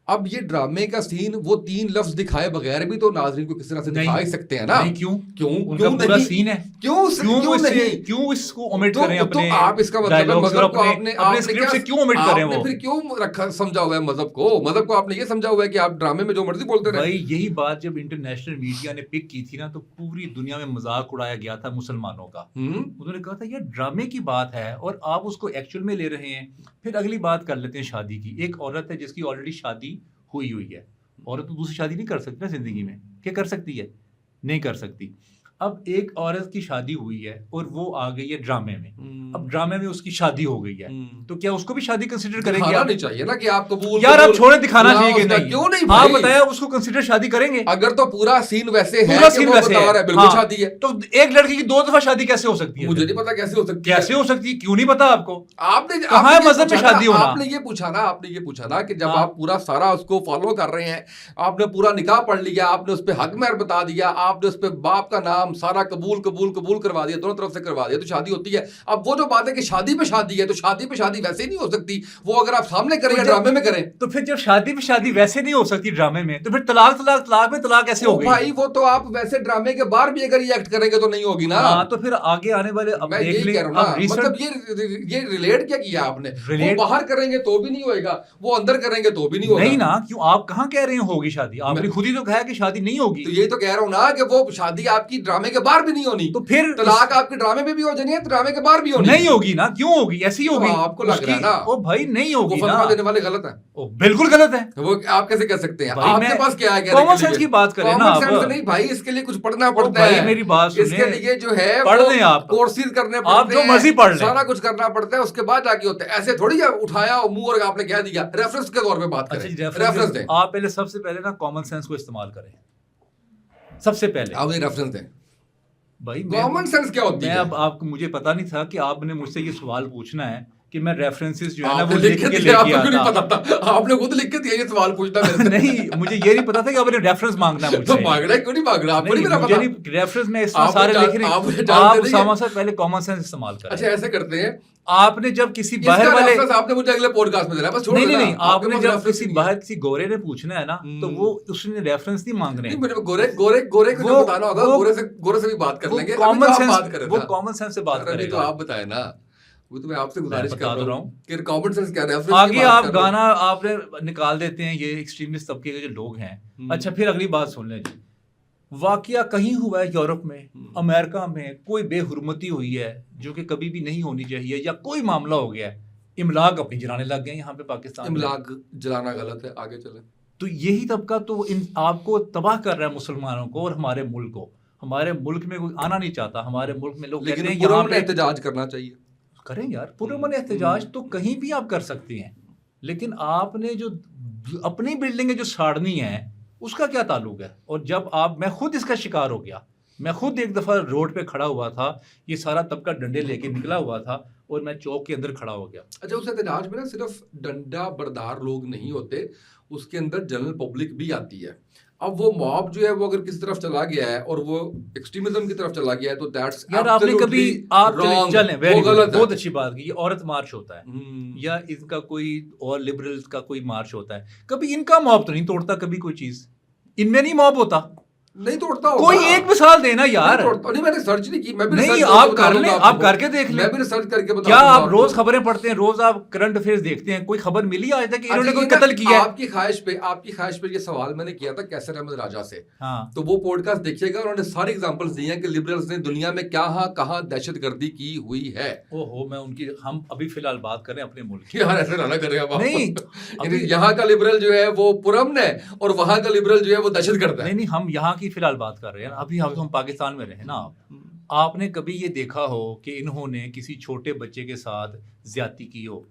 अब ये ड्रामे का सीन, वो 3 लफ्ज दिखाए बगैर भी तो नाज़रीन को किस तरह से दिखा ही सकते हैं ना। नहीं, क्यों उनका पूरा सीन है, क्यों इसको ओमिट करें अपने? तो आप इसका मतलब मजहब को आपने स्क्रिप्ट से क्यों ओमिट करें? वो फिर क्यों रखा, समझा हुआ है मजहब को आपने ये समझा हुआ है कि आप ड्रामे में जो मर्जी बोलते रहे। भाई, यही बात जब इंटरनेशनल मीडिया ने पिक की थी ना, तो पूरी दुनिया में मजाक उड़ाया गया था मुसलमानों का। उन्होंने कहा था यार ड्रामे की बात है और आप उसको एक्चुअल में ले रहे हैं। फिर अगली बात कर लेते हैं शादी की। एक औरत है जिसकी ऑलरेडी शादी हुई है, औरत तो दूसरी शादी नहीं कर सकती ना जिंदगी में, क्या कर सकती है? नहीं कर सकती। अब एक औरत की शादी हुई है और वो आ गई है ड्रामे में। अब ड्रामे में उसकी शादी हो गई है, तो क्या उसको भी शादी कंसीडर करेंगे? आप नहीं चाहिए ना कि आप कबूल, यार आप छोड़े, दिखाना चाहिए कि नहीं? क्यों नहीं आप बताया उसको कंसीडर शादी करेंगे? अगर तो पूरा सीन वैसे है, पूरा सीन वैसे है, बिल्कुल शादी है, तो एक लड़की की 2 दफा शादी कैसे हो सकती है? मुझे नहीं पता कैसे हो सकती है। कैसे हो सकती है, क्यों नहीं पता आपको? आपने कहाँ है मजहब में शादी होना? आपने ये पूछा ना कि जब आप पूरा सारा उसको फॉलो कर रहे हैं, आपने पूरा निकाह पढ़ लिया, आपने उस पर हक महर बता दिया, आपने उस पर बाप का नाम सारा कबूल कबूल कबूल करवा दिया, दोनों तरफ से करवा दिया, तो शादी होती है। अब वो जो बात है कि शादी पे शादी है, तो शादी पे शादी वैसे ही नहीं हो सकती। वो अगर आप सामने करें या ड्रामे में करें, तो फिर जब शादी पे शादी वैसे नहीं हो सकती ड्रामे में, तो फिर तलाक में तलाक कैसे हो गई? भाई वो तो आप वैसे ड्रामे के बाहर भी अगर ये एक्ट करेंगे तो नहीं होगी ना। हाँ, तो फिर आगे आने वाले, अब मैं यही कह रहा हूं ना, मतलब ये रिलेट क्या किया आपने? वो बाहर करेंगे तो भी नहीं होएगा, वो अंदर करेंगे तो भी नहीं होगा। नहीं ना, क्यों? आप कहाँ कह रहे हो होगी शादी? आपने खुद ही तो कहा कि शादी नहीं होगी। तो यही तो कह रहा हूँ ना कि वो शादी आपकी ड्रामे के बाहर भी नहीं होनी, तो फिर तलाक आपके ड्रामे में भी हो जानी है, ड्रामे के बाहर भी होनी नहीं होगी ना। क्यों होगी? ऐसी होगी आपको लग रहा है ना? ओ भाई, नहीं होगी ना। फतवा देने वाले गलत है। ओ बिल्कुल गलत है। वो आप कैसे कह सकते हैं? आपके पास क्या है? कॉमन सेंस की बात करें ना आप। नहीं भाई, इसके लिए कुछ पढ़ना पड़ता है। मेरी बात सुनिए, इसके लिए जो है पढ़ लें आप, कोर्सेज करने पड़ते हैं, आप जो मर्जी पढ़ लें, सारा कुछ करना पड़ता है, उसके बाद जाके होता है। ऐसे थोड़ी उठाया मुंह और आपने कह दिया। रेफरेंस के तौर पे बात करें। रेफरेंस दें आप पहले, सबसे पहले ना कॉमन सेंस को इस्तेमाल करें। सबसे पहले आप रेफरेंस दें भाई। कॉमन सेंस क्या होती है? अब आपको, मुझे पता नहीं था कि आपने मुझसे ये सवाल पूछना है कि मैं रेफरेंसेस जो है ना वो लिख के लेके आता था। आपने खुद लिख के दिया ये सवाल पूछना मेरे से। नहीं, मुझे ये नहीं पता था कि आपने रेफरेंस मांगना है मुझसे। तो मांगना है, क्यों नहीं मांगना? आपको नहीं मेरा पता। रेफरेंस में इस सारे लिख रहे हैं आप, सामा सर पहले कॉमन सेंस इस्तेमाल करें। अच्छा, ऐसे करते हैं। आपने जब किसी बाहर वाले, आपने मुझे अगले पॉडकास्ट में देना, बस छोड़ देना। नहीं, आपने जब किसी बाहर किसी गोरे ने पूछना है ना, तो वो उसने रेफरेंस नहीं मांगने। गोरे को बताना होगा, गोरे से भी बात कर लेंगे। कॉमन सेंस, वो कॉमन सेंस से बात करेगा। तो आप बताए ना, वो तो मैं आपसे गुजारिश कर रहा हूँ कि कॉमन सेंस क्या है। आगे आप गाना आपने निकाल देते हैं, ये एक्सट्रीमिस्ट तबके के जो लोग हैं। अच्छा, फिर अगली बात सुन लें जी। वाकया कहीं हुआ है यूरोप में, अमेरिका में, कोई बेहुरमती हुई है जो कि कभी भी नहीं होनी चाहिए, या कोई मामला हो गया है, इमलाक अपनी जलाने लग गए यहाँ पे पाकिस्तान। इमलाक जलाना गलत है, आगे चले। तो यही तबका तो आपको तबाह कर रहा है, मुसलमानों को और हमारे मुल्क को। हमारे मुल्क में कोई आना नहीं चाहता, हमारे मुल्क में लोग कहते हैं यहाँ पे एहतजाज करना चाहिए। करें यार, पुरअमन एहतजाज तो कहीं भी आप कर सकते हैं, लेकिन आपने जो अपनी बिल्डिंगें जो साड़नी है उसका क्या ताल्लुक है? और जब मैं खुद इसका शिकार हो गया, मैं खुद एक दफ़ा रोड पे खड़ा हुआ था, ये सारा तबका डंडे लेके निकला हुआ था और मैं चौक के अंदर खड़ा हो गया। अच्छा, उस एहतजाज में ना सिर्फ डंडा बरदार लोग नहीं होते, उसके अंदर जनरल पब्लिक भी आती है। अब वो मॉब जो है वो अगर किसी तरफ चला गया है और वो एक्सट्रीमिज्म की तरफ चला गया है तो दैट्स यार आपने कभी चलें वो गलत बहुत अच्छी बात की, ये औरत मार्च होता है या या इनका कोई और लिबरल्स का कोई मार्च होता है, कभी इनका मॉब तो नहीं तोड़ता कभी कोई चीज, इनमें नहीं मॉब होता, नहीं तोड़ता होगा। कोई एक मिसाल देना यार। नहीं मैंने सर्च नहीं की, मैं भी नहीं रिसर्च आप करके कर बता लें, दूंगा आप आपको। करके देख लें। मैं भी रिसर्च करके बता क्या दूंगा आप आपको। रोज खबरें पढ़ते हैं, रोज आप करंट अफेयर्स देखते हैं, कोई खबर मिली आज तक कि इन्होंने अच्छा, कोई ये ना कत्ल किया है? आपकी ख्वाहिश पे ये सवाल मैंने किया था कैसर अहमद राजा से, हाँ तो वो पॉडकास्ट देखिएगा, उन्होंने सारी एग्जांपल्स दी हैं कि लिबरल्स ने दुनिया में कहाँ दहशतगर्दी की हुई है। ओहो, मैं उनकी, हम अभी फिलहाल बात कर रहे हैं अपने मुल्क की। यार ऐसे ना करें आप। नहीं, यानी यहाँ का लिबरल जो है वो पुरअमन है और वहां का लिबरल जो है वो दहशतगर्द है। नहीं, हम यहाँ की फिलहाल बात कर रहे हैं, अभी हम पाकिस्तान में रहे ना। आपने कभी ये देखा हो कि इन्होंने किसी छोटे बच्चे के साथ ज्यादती की हो,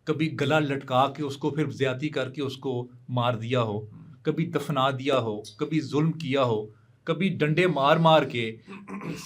कभी गला लटका के उसको फिर ज्यादती करके उसको मार दिया हो, कभी दफना दिया हो, कभी जुल्म किया हो, कभी डंडे मार मार के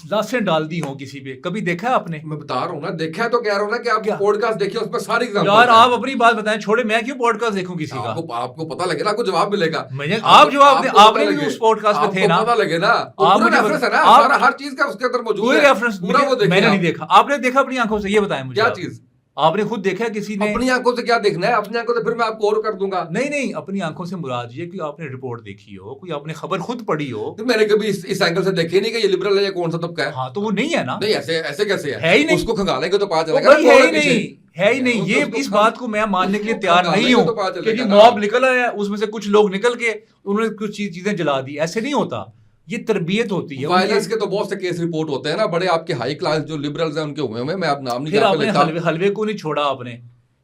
लाशें डाल दी हो किसी पे, कभी देखा है आपने? मैं बता रहा हूँ ना, देखा है तो कह रहा हूँ ना कि आप क्या? पॉडकास्ट देखिए, उसमें सारी एग्जांपल्स यार हैं। आप अपनी बात बताएं, छोड़े मैं क्यों पॉडकास्ट देखूं किसी का? आपको पता लगे ना, आपको जवाब मिलेगा। आप जवाब दे, आपने भी उस पॉडकास्ट में थे ना, पता लगे ना, आप पूरा मुझे रेफरेंस है ना, आप- सारा हर चीज का उसके अंदर मौजूद कोई है। रेफरेंस पूरा वो देखिए मैंने आप। नहीं देखा, आपने देखा अपनी आंखों से? ये बताएं मुझे। क्या आप। चीज? आपने खुद देखा है किसी ने? अपनी आंखों से क्या देखना है? अपनी आंखों से फिर मैं आपको और कर दूंगा। नहीं, अपनी आंखों से मुराद ये कि आपने रिपोर्ट देखी हो, कोई आपने खबर खुद पढ़ी हो। तो मैंने कभी इस एंगल से देखे नहीं कि ये लिबरल है या कौन सा तबका है। हाँ तो वो नहीं है ना। नहीं, ऐसे कैसे है ही नहीं। उसको खंगालेंगे तो पता वो चलेगा भाई ना है कौन ही पीछे। नहीं, है ही नहीं। ये उसको इस बात को मैं मानने के लिए उसको तैयार खंगालेंगे नहीं हूँ तो पता कि चलेगा जी ना। मॉब निकला है, उसमें से कुछ लोग निकल के उन्होंने कुछ चीजें जला दी, ऐसे नहीं होता। ये तरबियत होती है। वायलेंस के तो बहुत से केस रिपोर्ट होते हैं ना, बड़े आपके हाई क्लास जो लिबरल्स हैं उनके हुए हैं, मैं आप नाम नहीं फिर यहाँ पे आपने लेता। हलवे को नहीं छोड़ा आपने,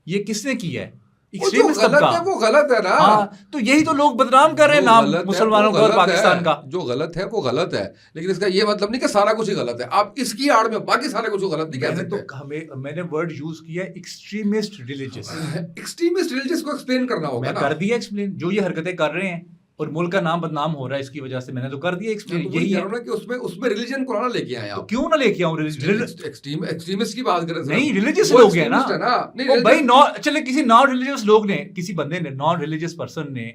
ये किसने किया है? वो जो एक्सट्रीमिस्ट गलत तबका। है वो गलत है ना। हाँ तो यही तो लोग बदनाम कर रहे हैं जो नाम गलत है, मुसलमानों वो का और गलत पाकिस्तान है। का। जो गलत है वो गलत है, लेकिन इसका ये मतलब नहीं कि सारा कुछ ही गलत है। आप इसकी आड़ में बाकी सारे कुछ गलत नहीं कह मैंने सकते। तो मैंने वर्ड यूज किया है एक्सट्रीमिस्ट रिलीजियस। एक्सट्रीमिस्ट रिलीजियस को एक्सप्लेन करना होगा मैं ना। कर दिया एक्सप्लेन, जो ये हरकतें कर रहे हैं और मुल्क का नाम बदनाम हो रहा है इसकी वजह से, मैंने तो कर दिया मैं एक्सप्लेन। तो वही यही कह है, रहा हूं ना कि उसमें रिलीजन को ना लेके आए तो आप। क्यों ना लेके आऊं एक्सट्रीमिस्ट की बात करें, नहीं रिलीजियस वो लोग हैं ना। extremist है नहीं, ओ भाई religious- चले किसी नॉन रिलीजियस लोग ने, किसी बंदे ने, नॉन रिलीजियस पर्सन ने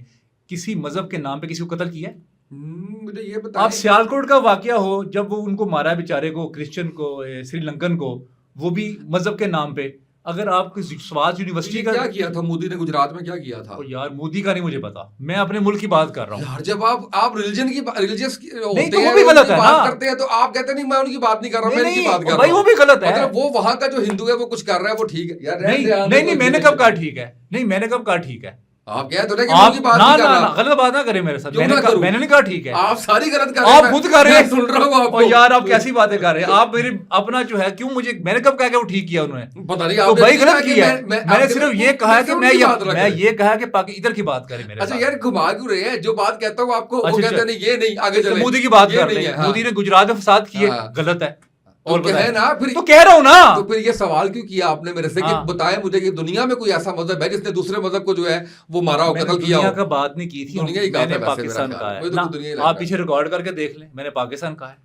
किसी मजहब के नाम पे किसी को कत्ल किया है? मुझे ये आप बताइए। सियालकोट का वाकया हो, जब वो उनको मारा बेचारे को, क्रिश्चियन को, श्रीलंकन को, वो भी मजहब के नाम पे। अगर आप स्वाद यूनिवर्सिटी ये का क्या किया था मोदी ने गुजरात में, क्या किया था? ओ यार मोदी का नहीं मुझे पता, मैं अपने मुल्क की बात कर रहा हूँ। यार जब आप रिलीजन की रिलीजियस होते तो वो हैं, भी गलत उनकी है बात ना। करते हैं तो आप कहते नहीं मैं उनकी बात नहीं कर रहा हूँ, मैं नहीं, इनकी बात कर भाई रहा वो हूँ। भी गलत है। मतलब वो वहां का जो हिंदू है वो कुछ कर रहा है वो ठीक है यार। नहीं मैंने कब कहा ठीक है? नहीं मैंने कब कहा ठीक है? आप कह तो रहे कि आप उनकी बात ना नहीं कर ना रहा। ना गलत बात ना करें मेरे साथ। क्यों ना करूं? मैंने नहीं कहा ठीक है, आप सारी गलत कर रहे आप हैं। खुद कर रहे हैं। मैं सुन रहा हूँ आपको। और यार आप कैसी बातें कर रहे हैं आप? मेरी अपना जो है क्यों मुझे, मैंने कब कहा कि वो ठीक किया उन्होंने? पता नहीं तो आपने भाई कहा गलत कि किया है। मैंने आपके- सिर्फ ये कहा है कि उनकी बात रख मैं रहे हैं। ये कहा कि पाकि इधर की बात करें मेरे अच्छा साथ। यार घुमा क्यों रहे हैं? जो बात कहता हूँ आपको वो अच्छा, कहते नहीं, ये नहीं, आगे तो चले। मोदी की बात ये कर नहीं रहे है, हैं। हाँ। मोदी ने गुजरात में फसाद किए, हाँ। गलत है। तो और कहे बताएं। ना फिर, तो कह रहा हूं ना। तो फिर ये सवाल क्यों किया आपने मेरे से कि हाँ। बताएं मुझे कि दुनिया में कोई ऐसा मजहब है जिसने दूसरे मजहब को जो है वो मारा हो, मैंने कत्ल किया दुनिया हो? का बात नहीं की थी, दुनिया ही कहा मैंने था वैसे पाकिस्तान मेरा कहा ख्याल। है मुझे ना। तो दुनिया ही लग रहा आप है। पीछे रिकॉर्ड करके देख लें, मैंने पाकिस्तान कहा है,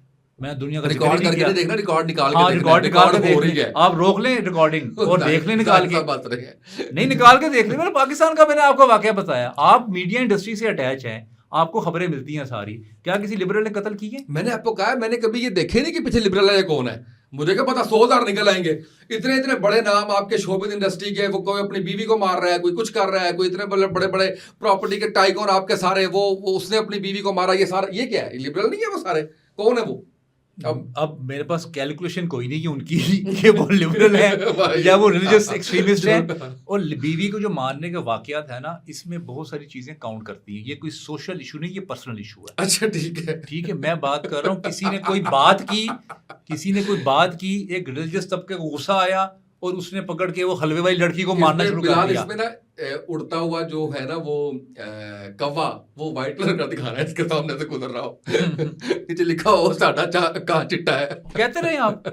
मैं दुनिया का रिकॉर्ड करके नहीं देखना, रिकॉर्ड निकाल के हाँ देखना, रिकॉर्ड निकाल के हो देख रही लें, है। आप रोक लें रिकॉर्डिंग और देख लें निकाल के। बात रहे हैं। नहीं निकाल के देख लें, मैंने पाकिस्तान का मैंने आपको वाकया बताया। आप मीडिया इंडस्ट्री से अटैच हैं, आपको खबरें मिलती हैं सारी। क्या किसी लिबरल ने कत्ल की है? मैंने आपको कहा है, मैंने कभी ये देखे नहीं कि पीछे लिबरल है कौन है। मुझे क्या पता 100,000 निकल आएंगे। इतने इतने बड़े नाम आपके शोबिज इंडस्ट्री के, वो कोई अपनी बीवी को मार रहा है, कोई कुछ कर रहा है, कोई इतने बड़े बड़े प्रॉपर्टी के टाइकून आपके सारे, वो उसने अपनी बीवी को मारा, ये सारा ये क्या है? लिबरल नहीं है वो सारे? कौन है वो? अब मेरे पास कैलकुलेशन कोई नहीं कि उनकी कि वो लिबरल है या वो रिलीजियस एक्सट्रीमिस्ट है। और बीवी को जो मारने के वाकयात है ना, इसमें बहुत सारी चीजें काउंट करती हैं। ये कोई सोशल इशू नहीं, ये पर्सनल इशू है। अच्छा ठीक है, ठीक है, मैं बात कर रहा हूँ किसी ने कोई बात की, एक रिलीजियस तबके को गुस्सा आया और उसने पकड़ के वो हलवे वाली लड़की को मारना शुरू कर दिया। इसमें ना उड़ता हुआ जो है ना वो कौवा, वो व्हाइट कलर का दिखा रहा है इसके सामने से गुजर रहा हो। नीचे लिखा हो साडा कहाँ चिट्टा है। कहते रहे आप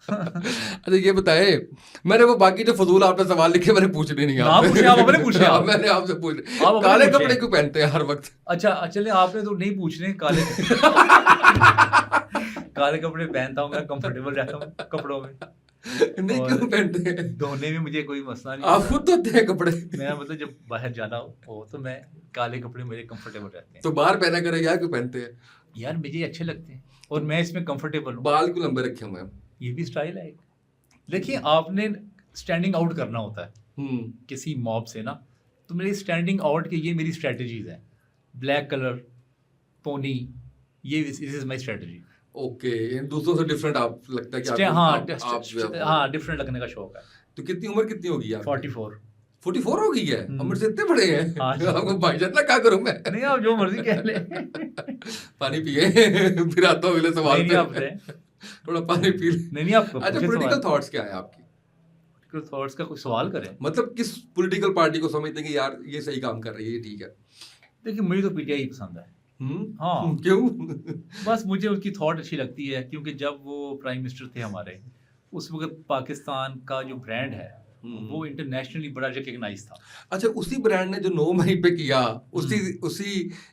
अच्छा ये बताए, मैंने वो बाकी जो फजूल आपने सवाल लिखे मैंने पूछने नहीं ना पूछे, आप अपने पूछे आप। मैंने आपसे पूछ आप अपने काले पूछे। कपड़े क्यों पहनते हैं हर वक्त? अच्छा चलिए, आपने तो नहीं पूछने काले काले कपड़े पहनता हूँ मैं, कंफर्टेबल रहता हूँ कपड़ों में, नहीं और क्यों पहनते हैं? धोने में मुझे कोई मसला नहीं आप होता। खुद धोते हैं कपड़े? मैं मतलब जब बाहर जाना हो तो मैं काले कपड़े मेरे कंफर्टेबल रहते हैं। तो बाहर पहना करें, यहाँ क्यों पहनते हैं? यार मुझे अच्छे लगते हैं और मैं इसमें कंफर्टेबल हूँ। बाल क्यों लंबे रखे हुए हैं? ये भी स्टाइल है एक। देखिए आपने स्टैंडिंग आउट करना होता है किसी मॉब से ना, तो मेरी स्टैंडिंग आउट की ये मेरी स्ट्रेटजीज हैं। ब्लैक कलर, पोनी, ये this is my strategy. Okay, इन दूसरों से डिफरेंट आप लगता है कि हाँ डिफरेंट लगने का शौक है। तो कितनी उम्र कितनी होगी आप? 44। 44 हो गई है? हमसे से इतने बड़े हैं? हाँ जी। आपको भाईजान ना क्या करूं मैं? नहीं आप जो मर्जी कह ले। पानी पिए फिर आता हूँ अगले सवाल नहीं पे। आप बताएं। थोड़ा पानी पी ले। नहीं आपको अच्छा, पॉलिटिकल थॉट्स क्या है आपकी? पॉलिटिकल थॉट्स का कोई सवाल करें। मतलब किस पॉलिटिकल पार्टी को समझते हैं कि यार ये सही काम कर रही है, ये ठीक है? देखिए मुझे तो पीटीआई पसंद है। हाँ क्यों? बस मुझे उसकी थॉट अच्छी लगती है, क्योंकि जब वो प्राइम मिनिस्टर थे हमारे, उस वक्त पाकिस्तान का जो ब्रांड है वो इंटरनेशनली बड़ा रिकग्नाइज था। अच्छा, उसी ब्रांड ने जो 9 मई पे किया, उसी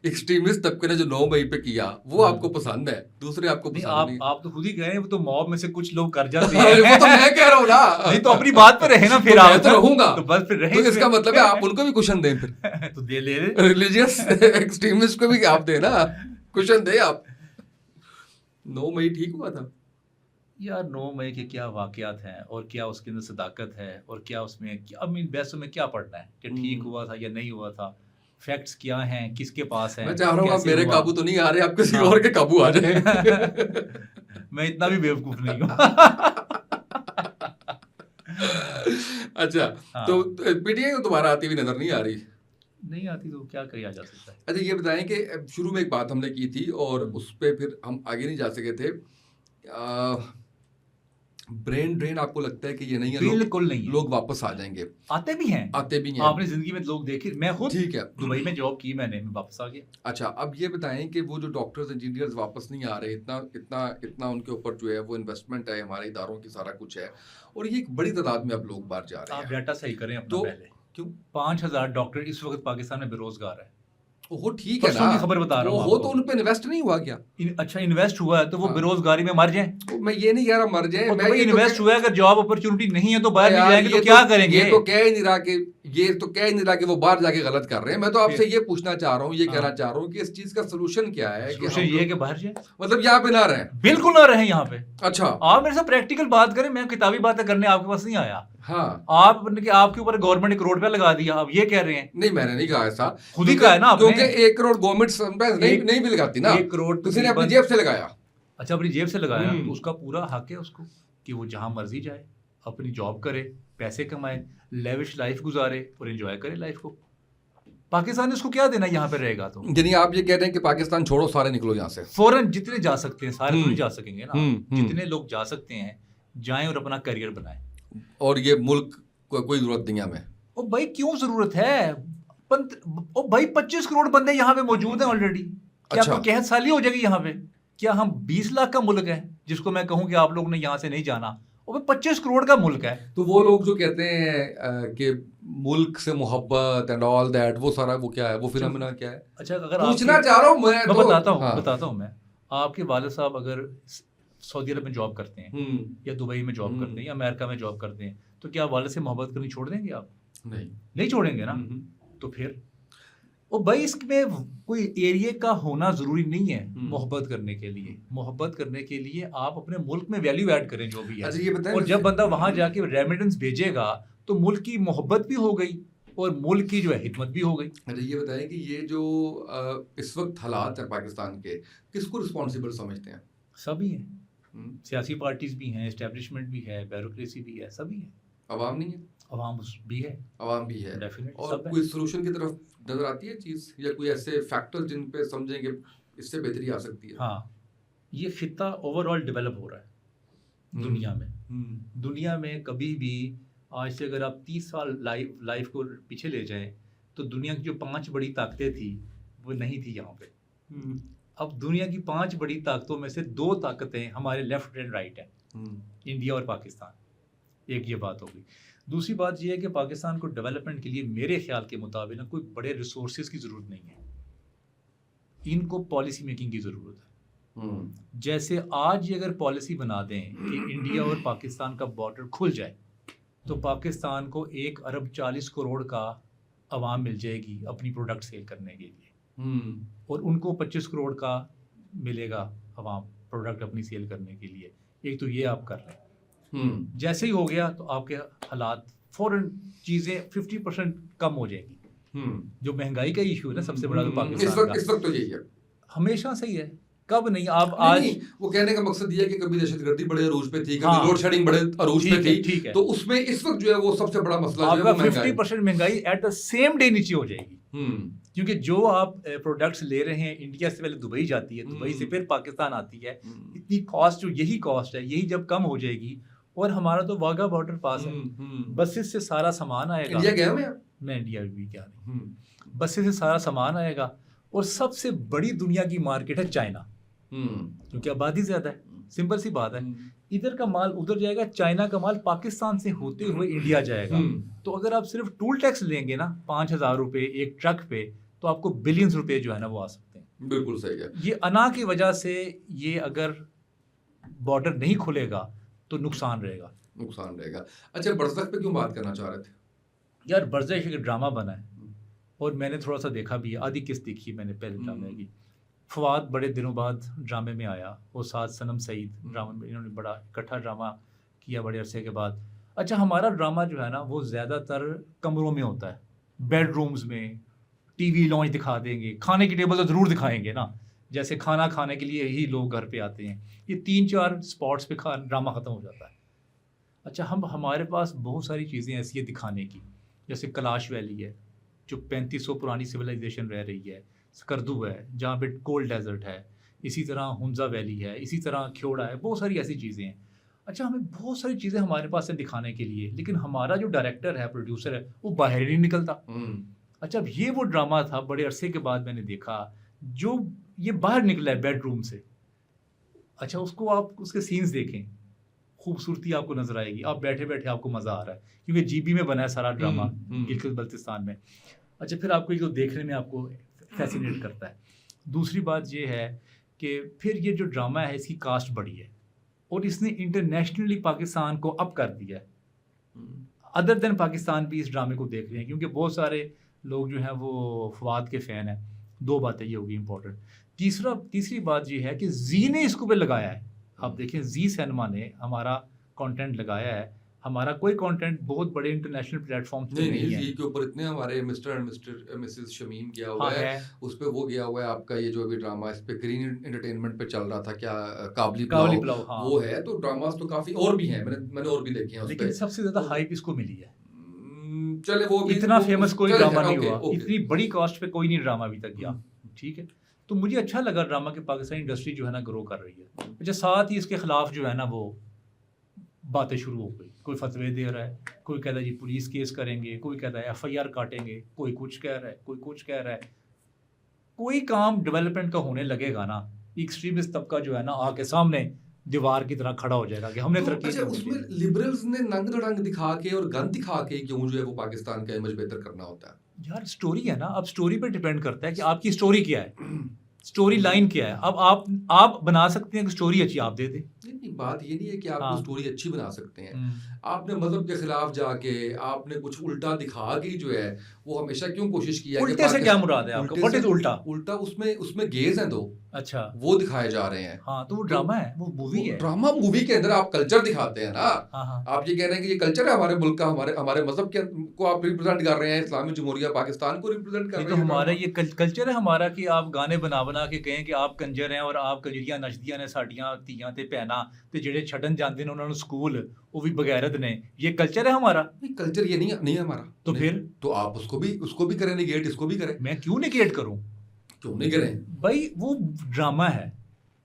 एक्सट्रीमिस्ट तबके ने जो 9 मई पे किया, वो आपको पसंद है, दूसरे आपको नहीं, पसंद नहीं? आप तो खुद ही कह रहे हैं वो तो मॉब में से कुछ लोग कर जाते हैं। हैं। वो तो मैं कह रहा हूँ ना। नहीं तो अपनी बात पे रहे ना, फिर तो आप मैं तो रहूंगा। तो बस फिर रहे। तो इसका मतलब है आप उनको भी कुशन दें फिर। तो दे ले रिलीजियस एक्सट्रीमिस्ट को भी आप दें ना, कुशन दे आप। 9 मई ठीक हुआ था? यार 9 मई के क्या वाकयात हैं और क्या उसके अंदर सदाकत है और क्या उसमें क्या, आई मीन वैसे में क्या पढ़ना है कि ठीक हुआ था या नहीं हुआ था, फैक्ट्स क्या हैं, किसके पास हैं। मैं चाह रहा हूँ आप मेरे काबू तो नहीं आ रहे, आप किसी हाँ। और के काबू आ जाए। मैं इतना भी बेवकूफ नहीं हूँ। अच्छा, हाँ। तो पीटीआई को दोबारा आती हुई नजर नहीं आ रही? नहीं आती तो क्या किया जा सकता है। अच्छा ये बताएं कि शुरू में एक बात हमने की थी और उस पे फिर हम आगे नहीं जा सके थे। ब्रेन ड्रेन आपको लगता है कि ये नहीं है? बिल्कुल नहीं है। लोग वापस आ जाएंगे? आते भी हैं। आपने जिंदगी में लोग देखे, मैं खुद ठीक है दुबई में जॉब की मैंने, मैं वापस आ गया। अच्छा, अब ये बताएं कि वो जो डॉक्टर्स इंजीनियर्स वापस नहीं आ रहे, इतना इतना इतना उनके ऊपर जो है वो इन्वेस्टमेंट है हमारे इदारों की, सारा कुछ है, और ये एक बड़ी तादाद में अब लोग बाहर जा रहे हैं। आप डाटा सही करें अपना तो पहले। क्यों? 5000 डॉक्टर इस वक्त पाकिस्तान में बेरोजगार है। वो ठीक है परसों ना, की खबर बता रहा हूँ वो आपको। तो उन पे इन्वेस्ट नहीं हुआ क्या? अच्छा इन्वेस्ट हुआ है तो वो हाँ। बेरोजगारी में मर जाएं। तो मैं ये नहीं कह रहा मर जाए, और मैं तो भाई ये तो इन्वेस्ट हुआ है, अगर जॉब अपॉर्चुनिटी नहीं है तो बाहर नहीं यार, जाएंगे ये तो क्या करेंगे? ये तो कह ही नहीं रहा कि वो बाहर जाके गलत कर रहे हैं। मैं तो आपसे ये पूछना चाह रहा हूँ, ये कहना चाह रहा हूँ कि इस चीज का सोल्यूशन क्या है? कि सोल्यूशन ये है कि बाहर जाए, मतलब यहाँ पे ना रहे। बिल्कुल ना रहे यहाँ पे। अच्छा, आप मेरे साथ प्रैक्टिकल बात करें, मैं किताबी बातें करने आपके पास नहीं आया। हाँ, आपके ऊपर गवर्नमेंट ने करोड़ रुपया लगा दिया, आप ये कह रहे हैं? नहीं मैंने नहीं कहा ऐसा, खुद ही कहा है ना आपने। क्योंकि 1 करोड़ गवर्नमेंट नहीं भी लगाती ना, 1 करोड़ किसी ने अपनी जेब से लगाया। अच्छा अपनी जेब से लगाया तो उसका पूरा हक है उसको कि वो जहां मर्जी जाए, अपनी जॉब करे, पैसे कमाए, लेविश लाइफ गुजारे और एंजॉय करे लाइफ को। पाकिस्तान ने उसको क्या देना यहाँ पे रहेगा तो? यानी आप ये कह रहे हैं कि पाकिस्तान छोड़ो, सारे निकलो यहाँ से फौरन जितने जा सकते हैं, सारे तो नहीं जा सकेंगे ना। जितने लोग जा सकते हैं जाएं और अपना करियर बनाएं। और ये मुल्क को कोई जरूरत नहीं है हमें। ओ भाई क्यों जरूरत है? ओ भाई 25 करोड़ बंदे यहाँ पे मौजूद हैं ऑलरेडी। क्या अच्छा। कोई कहत साली हो जाएगी यहाँ पे? क्या हम 20 लाख का मुल्क है जिसको मैं कहूँ कि आप लोगों ने यहाँ से नहीं जाना? वो 25 करोड़ का मुल्क है। तो वो लोग जो कहते हैं कि मुल्क से मोहब्बत एंड ऑल दैट, वो सारा वो क्या है, वो फिनोमेना क्या है? अच्छा अगर पूछना चाह रहा हूँ मैं तो, बताता हूँ मैं। आपके वालिद साहब अगर सऊदी अरब में जॉब करते हैं या दुबई में जॉब करते हैं या अमेरिका में जॉब करते हैं, तो क्या वालिद से मोहब्बत करनी छोड़ देंगे आप? नहीं छोड़ेंगे ना। तो फिर ओ भाई इसमें कोई एरिया का होना जरूरी नहीं है मोहब्बत करने के लिए। मोहब्बत करने के लिए आप अपने मुल्क में वैल्यू ऐड करें जो भी है। अच्छा ये बताएं, और जब बंदा वहां जाके रेमिटेंस भेजेगा तो मुल्क की मोहब्बत भी हो गई और मुल्क की जो है हिदमत भी हो गई। अच्छा ये बताएं कि ये जो इस वक्त हालात है पाकिस्तान के, किसको रिस्पॉन्सिबल समझते हैं? सभी हैं, सियासी पार्टीज भी हैं, एस्टेब्लिशमेंट भी है, ब्यूरोक्रेसी भी है, सभी है। अवाम नहीं है? अवाम भी है, अवाम भी है। डेफिनेटली। और कोई सोल्यूशन की तरफ नजर आती है चीज, या कोई ऐसे फैक्टर जिन पे समझेंगे इससे बेहतरी आ सकती है? हाँ, ये खिता ओवरऑल डेवलप हो रहा है दुनिया में। दुनिया में कभी भी आज से अगर आप 30 साल लाइफ को पीछे ले जाएं तो दुनिया की जो 5 बड़ी ताकतें थी वो नहीं थी यहाँ पे। अब दुनिया की 5 बड़ी ताकतों में से 2 ताकतें हमारे लेफ्ट एंड राइट है। इंडिया और पाकिस्तान। एक ये बात होगी। दूसरी बात ये है कि पाकिस्तान को डेवलपमेंट के लिए मेरे ख्याल के मुताबिक ना कोई बड़े रिसोर्सेज की ज़रूरत नहीं है, इनको पॉलिसी मेकिंग की ज़रूरत है। जैसे आज ये अगर पॉलिसी बना दें कि इंडिया और पाकिस्तान का बॉर्डर खुल जाए तो पाकिस्तान को 1 अरब 40 करोड़ का आवाम मिल जाएगी अपनी प्रोडक्ट सेल करने के लिए, और उनको 25 करोड़ का मिलेगा आवाम प्रोडक्ट अपनी सेल करने के लिए। एक तो ये आप कर रहे हैं, जैसे ही हो गया तो आपके हालात फौरन चीज़ें 50% कम हो जाएगी। जो महंगाई का इशू है ना सबसे बड़ा तो पाकिस्तान का इस वक्त तो यही है, हमेशा से ही है, कब नहीं। आप नहीं, आज नहीं, वो कहने का मकसद ये है कि कभी दहशतगर्दी बड़े अरूज पे थी, कभी हाँ, लोड शेडिंग बड़े अरूज पे थी, ठीक है, तो उसमें इस वक्त जो है वो सबसे बड़ा मसला जो है आपका वो महंगाई। 50% महंगाई एट द सेम डे नीचे हो जाएगी, क्योंकि जो आप प्रोडक्ट्स ले रहे हैं इंडिया से पहले दुबई जाती है, दुबई से फिर पाकिस्तान आती है, इतनी कॉस्ट जो यही कॉस्ट है यही जब कम हो जाएगी, और हमारा तो वाघा बॉर्डर पास है, बसेस से सारा सामान आएगा। इंडिया गया हूं मैं इंडिया भी क्या नहीं, बसेस से सारा सामान आएगा, और सबसे बड़ी दुनिया की मार्केट है चाइना, क्योंकि आबादी ज्यादा है, सिंपल सी बात है। इधर का माल उधर जाएगा, चाइना का माल पाकिस्तान से होते हुए इंडिया जाएगा। तो अगर आप सिर्फ टूल टैक्स लेंगे ना 5,000 रुपये एक ट्रक पे, तो आपको बिलियंस रुपए जो है ना वो आ सकते हैं। बिल्कुल सही है। ये अना की वजह से ये अगर बॉर्डर नहीं खुलेगा तो नुकसान रहेगा। अच्छा, बरज़ख पे क्यों बात करना चाह रहे थे? यार बरज़ख एक ड्रामा बना है, और मैंने थोड़ा सा देखा भी है, आधी किस्त देखी मैंने पहले ड्रामे की। फवाद बड़े दिनों बाद ड्रामे में आया, और साथ सनम सईद ड्रामे में, इन्होंने बड़ा इकट्ठा ड्रामा किया बड़े अरसे के बाद। अच्छा, हमारा ड्रामा जो है ना वो ज़्यादातर कमरों में होता है, बेडरूम्स में, टीवी लॉन्च दिखा देंगे, खाने की टेबल तो ज़रूर दिखाएंगे ना, जैसे खाना खाने के लिए ही लोग घर पे आते हैं, ये 3-4 स्पॉट्स पे ड्रामा ख़त्म हो जाता है। अच्छा, हमारे पास बहुत सारी चीज़ें ऐसी है दिखाने की, जैसे कैलाश वैली है जो 3500 पुरानी सिविलाइजेशन रह रही है, स्कर्दू है जहाँ पे कोल्ड डेजर्ट है, इसी तरह हुंजा वैली है, इसी तरह ख्योड़ा है, बहुत सारी ऐसी चीज़ें हैं। अच्छा, हमें बहुत सारी चीज़ें हमारे पास हैं दिखाने के लिए, लेकिन हमारा जो डायरेक्टर है, प्रोड्यूसर है, वो बाहर ही नहीं निकलता। अच्छा, अब ये वो ड्रामा था बड़े अरसे के बाद मैंने देखा, जो ये बाहर निकला है बेडरूम से। अच्छा, उसको आप उसके सीन्स देखें, खूबसूरती आपको नजर आएगी, आप बैठे बैठे आपको मज़ा आ रहा है, क्योंकि जीबी में बना है सारा ड्रामा, गिलगित बल्तिस्तान में। अच्छा, फिर आपको ये देखने में आपको फैसिनेट करता है। दूसरी बात ये है कि फिर ये जो ड्रामा है इसकी कास्ट बड़ी है, और इसने इंटरनेशनली पाकिस्तान को अप कर दिया है। अदर देन पाकिस्तान भी इस ड्रामे को देख रहे हैं, क्योंकि बहुत सारे लोग जो हैं वो फवाद के फ़ैन हैं। 2 बातें ये होगी इंपॉर्टेंट। तीसरी बात ये है कि जी ने इसको पे लगाया है। आप देखें, जी सिनेमा ने हमारा कंटेंट लगाया है, हमारा कोई कंटेंट बहुत बड़े इंटरनेशनल प्लेटफॉर्म पे नहीं है। जी के ऊपर इतने हमारे मिस्टर एंड मिसेस शमीम गया हुआ है, उस पे वो गया हुआ है, आपका ये जो अभी ड्रामा इस पे ग्रीन एंटरटेनमेंट पे चल रहा था, क्या काबली पुलाव, हाँ। वो है। तो ड्रामास तो काफी और भी हैं, मैंने और भी देखे हैं, लेकिन सबसे ज्यादा हाइप इसको मिली है। चले, वो भी इतना फेमस कोई ड्रामा नहीं हुआ, इतनी बड़ी कॉस्ट पे कोई नहीं ड्रामा अभी तक गया। ठीक है, तो मुझे अच्छा लगा ड्रामा कि पाकिस्तानी इंडस्ट्री जो है ना ग्रो कर रही है। अच्छा, साथ ही इसके खिलाफ जो है ना वो बातें शुरू हो गई, कोई फतवे दे रहा है, कोई कहता है जी पुलिस केस करेंगे, कोई कहता है FIR काटेंगे, कोई कुछ कह रहा है, कोई कुछ कह रहा है। कोई काम डेवलपमेंट का होने लगेगा ना, एक्सट्रीमिस्ट तबका जो है ना आके सामने दीवार की तरह खड़ा हो जाएगा कि हमने तरक्की। अच्छा, उसमें लिबरल्स ने नंग धड़ंग दिखा के और गन दिखा के क्यों जो है वो पाकिस्तान का इमेज बेहतर करना होता है? यार स्टोरी है ना, अब स्टोरी पे डिपेंड करता है कि आपकी स्टोरी क्या है, स्टोरी लाइन क्या है। अब आप बना सकते हैं कि स्टोरी अच्छी आप दे दें। नहीं, बात ये नहीं है कि आप स्टोरी अच्छी बना सकते हैं, आपने मजहब के खिलाफ जाके आपने कुछ उल्टा दिखा के जो है वो हमेशा क्यों कोशिश किया? उल्टे से क्या मुराद है आपका? व्हाट इज उल्टा? उल्टा उसमें गेज हैं 2, अच्छा, वो दिखाए जा रहे हैं। हाँ, तो वो ड्रामा है, वो मूवी है। ड्रामा मूवी के अंदर आप कल्चर दिखाते हैं ना। हाँ। आप ये कह रहे हैं कि ये कल्चर है हमारे मुल्क का, हमारे मजहब के को आप रिप्रेजेंट कर रहे हैं, इस्लामी जमहूरिया पाकिस्तान को रिप्रेजेंट कर रहे हैं। तो हमारा ये कल्चर है हमारा कि आप गाने बना के कहें कि आप कंजर हैं और आप कंजरियां नचदियां ने साड़ियां धीयां ते भैनां ते जेड़े छड्डन जांदे ने उन्हां नूं स्कूल वो भी बगैरत ने, ये कल्चर है हमारा? नहीं, कल्चर ये नहीं है हमारा। तो फिर तो आप उसको भी करें निगेट, इसको भी करें। मैं क्यों निगेट करूं? क्यों नहीं करें भाई? वो ड्रामा है,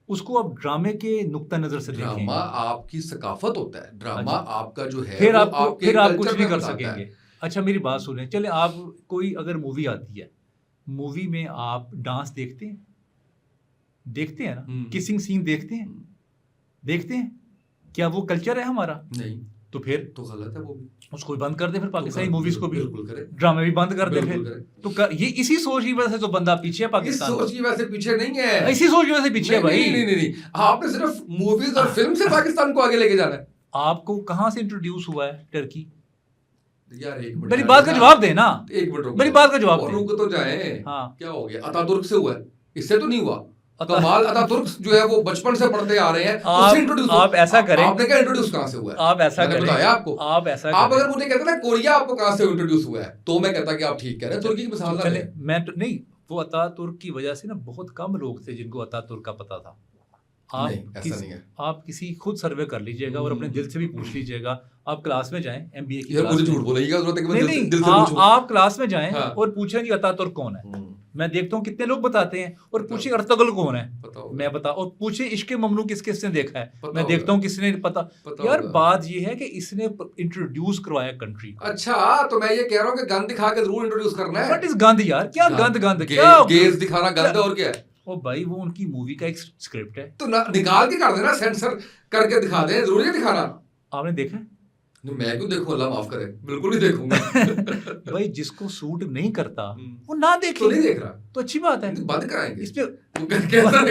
उसको आप ड्रामे के नुक्ता नजर से देखें। ड्रामा आपकी सकाफत होता है, ड्रामा आपका जो है फिर आप कुछ नहीं कर बताता सकेंगे। अच्छा, मेरी बात सुने, चले आप कोई अगर मूवी आती है, मूवी में आप डांस देखते हैं ना, किसिंग सीन देखते हैं? क्या वो कल्चर है हमारा? नहीं, तो फिर तो गलत है वो भी। उसको भी बंद कर दे, फिर पाकिस्तानी तो मूवीज को भी, बिल्कुल करें, ड्रामे भी बंद कर दे फिर। बिल्कुल करें। तो ये इसी सोच की वजह से तो बंदा पीछे है इस पाकिस्तान, सोच की वजह से पीछे नहीं है, इसी सोच की वजह से पीछे है नहीं, भाई। नहीं, नहीं, नहीं, आपने सिर्फ मूवीज और फिल्म से पाकिस्तान को आगे लेके जाना है। आपको कहाँ से इंट्रोड्यूस हुआ है टर्की? यार एक मिनट, मेरी बात का जवाब दे ना, एक मिनट रुक मेरी जाओ। बात का जवाब और दे। रुक तो जाए। हाँ, क्या हो गया? अतातुर्क से हुआ है, इससे तो नहीं हुआ। अता- कमाल अतातुर्क जो है वो बचपन से पढ़ते आ रहे हैं, उससे इंट्रोड्यूस। आप ऐसा करें, आपने क्या इंट्रोड्यूस कहाँ से हुआ है? आप ऐसा मैंने करें, बताया आपको। आप ऐसा आप करें। अगर मुझे कहते ना कोरिया आपको कहाँ से इंट्रोड्यूस हुआ है, तो मैं कहता कि आप ठीक कह रहे हैं, तुर्की की मिसाल ना चले, लें। मैं तो नहीं, वो अतातुर्क की वजह से ना बहुत कम लोग थे जिनको अतातुर्क का पता था। आप नहीं, ऐसा नहीं है। आप किसी खुद सर्वे कर लीजिएगा और अपने दिल से भी पूछ लीजिएगा। आप क्लास में जाएं, एमबीए की यार क्लास मुझे में, झूठ बोलने की क्या जरूरत है कि मैं नहीं दिल से नहीं, दिल से पूछूं? आप क्लास में जाएं हाँ। और पूछें जी अतातुर्क कौन है। मैं देखता हूँ कितने लोग बताते हैं, और बताओ। पूछे अर्तुगरुल कौन है, पता होगा। मैं बता, और पूछे इश्क ममनू किस किसने देखा है, पता मैं देखता हूँ किसने पता। पता यार होगा। बात ये है कि इसने इंट्रोड्यूस करवाया कंट्री को। अच्छा, तो मैं ये कह रहा हूँ कि गंद दिखा के जरूर इंट्रोड्यूस करना है। व्हाट इज गंद यार? क्या गंद गंद गे- क्या? गेज दिखाना गंद है, और क्या है? ओ भाई, वो उनकी मूवी का एक स्क्रिप्ट है, तो निकाल के कर देना, सेंसर करके दिखा दे, जरूरी है दिखाना। आपने देखा है? नहीं, मैं क्यों देखूं, अल्लाह माफ करे, बिल्कुल नहीं देखूंगा। भाई जिसको सूट नहीं करता हम्म। वो ना तो देखे, नहीं देख रहा, तो अच्छी बात है। बंद कराएंगे इस पे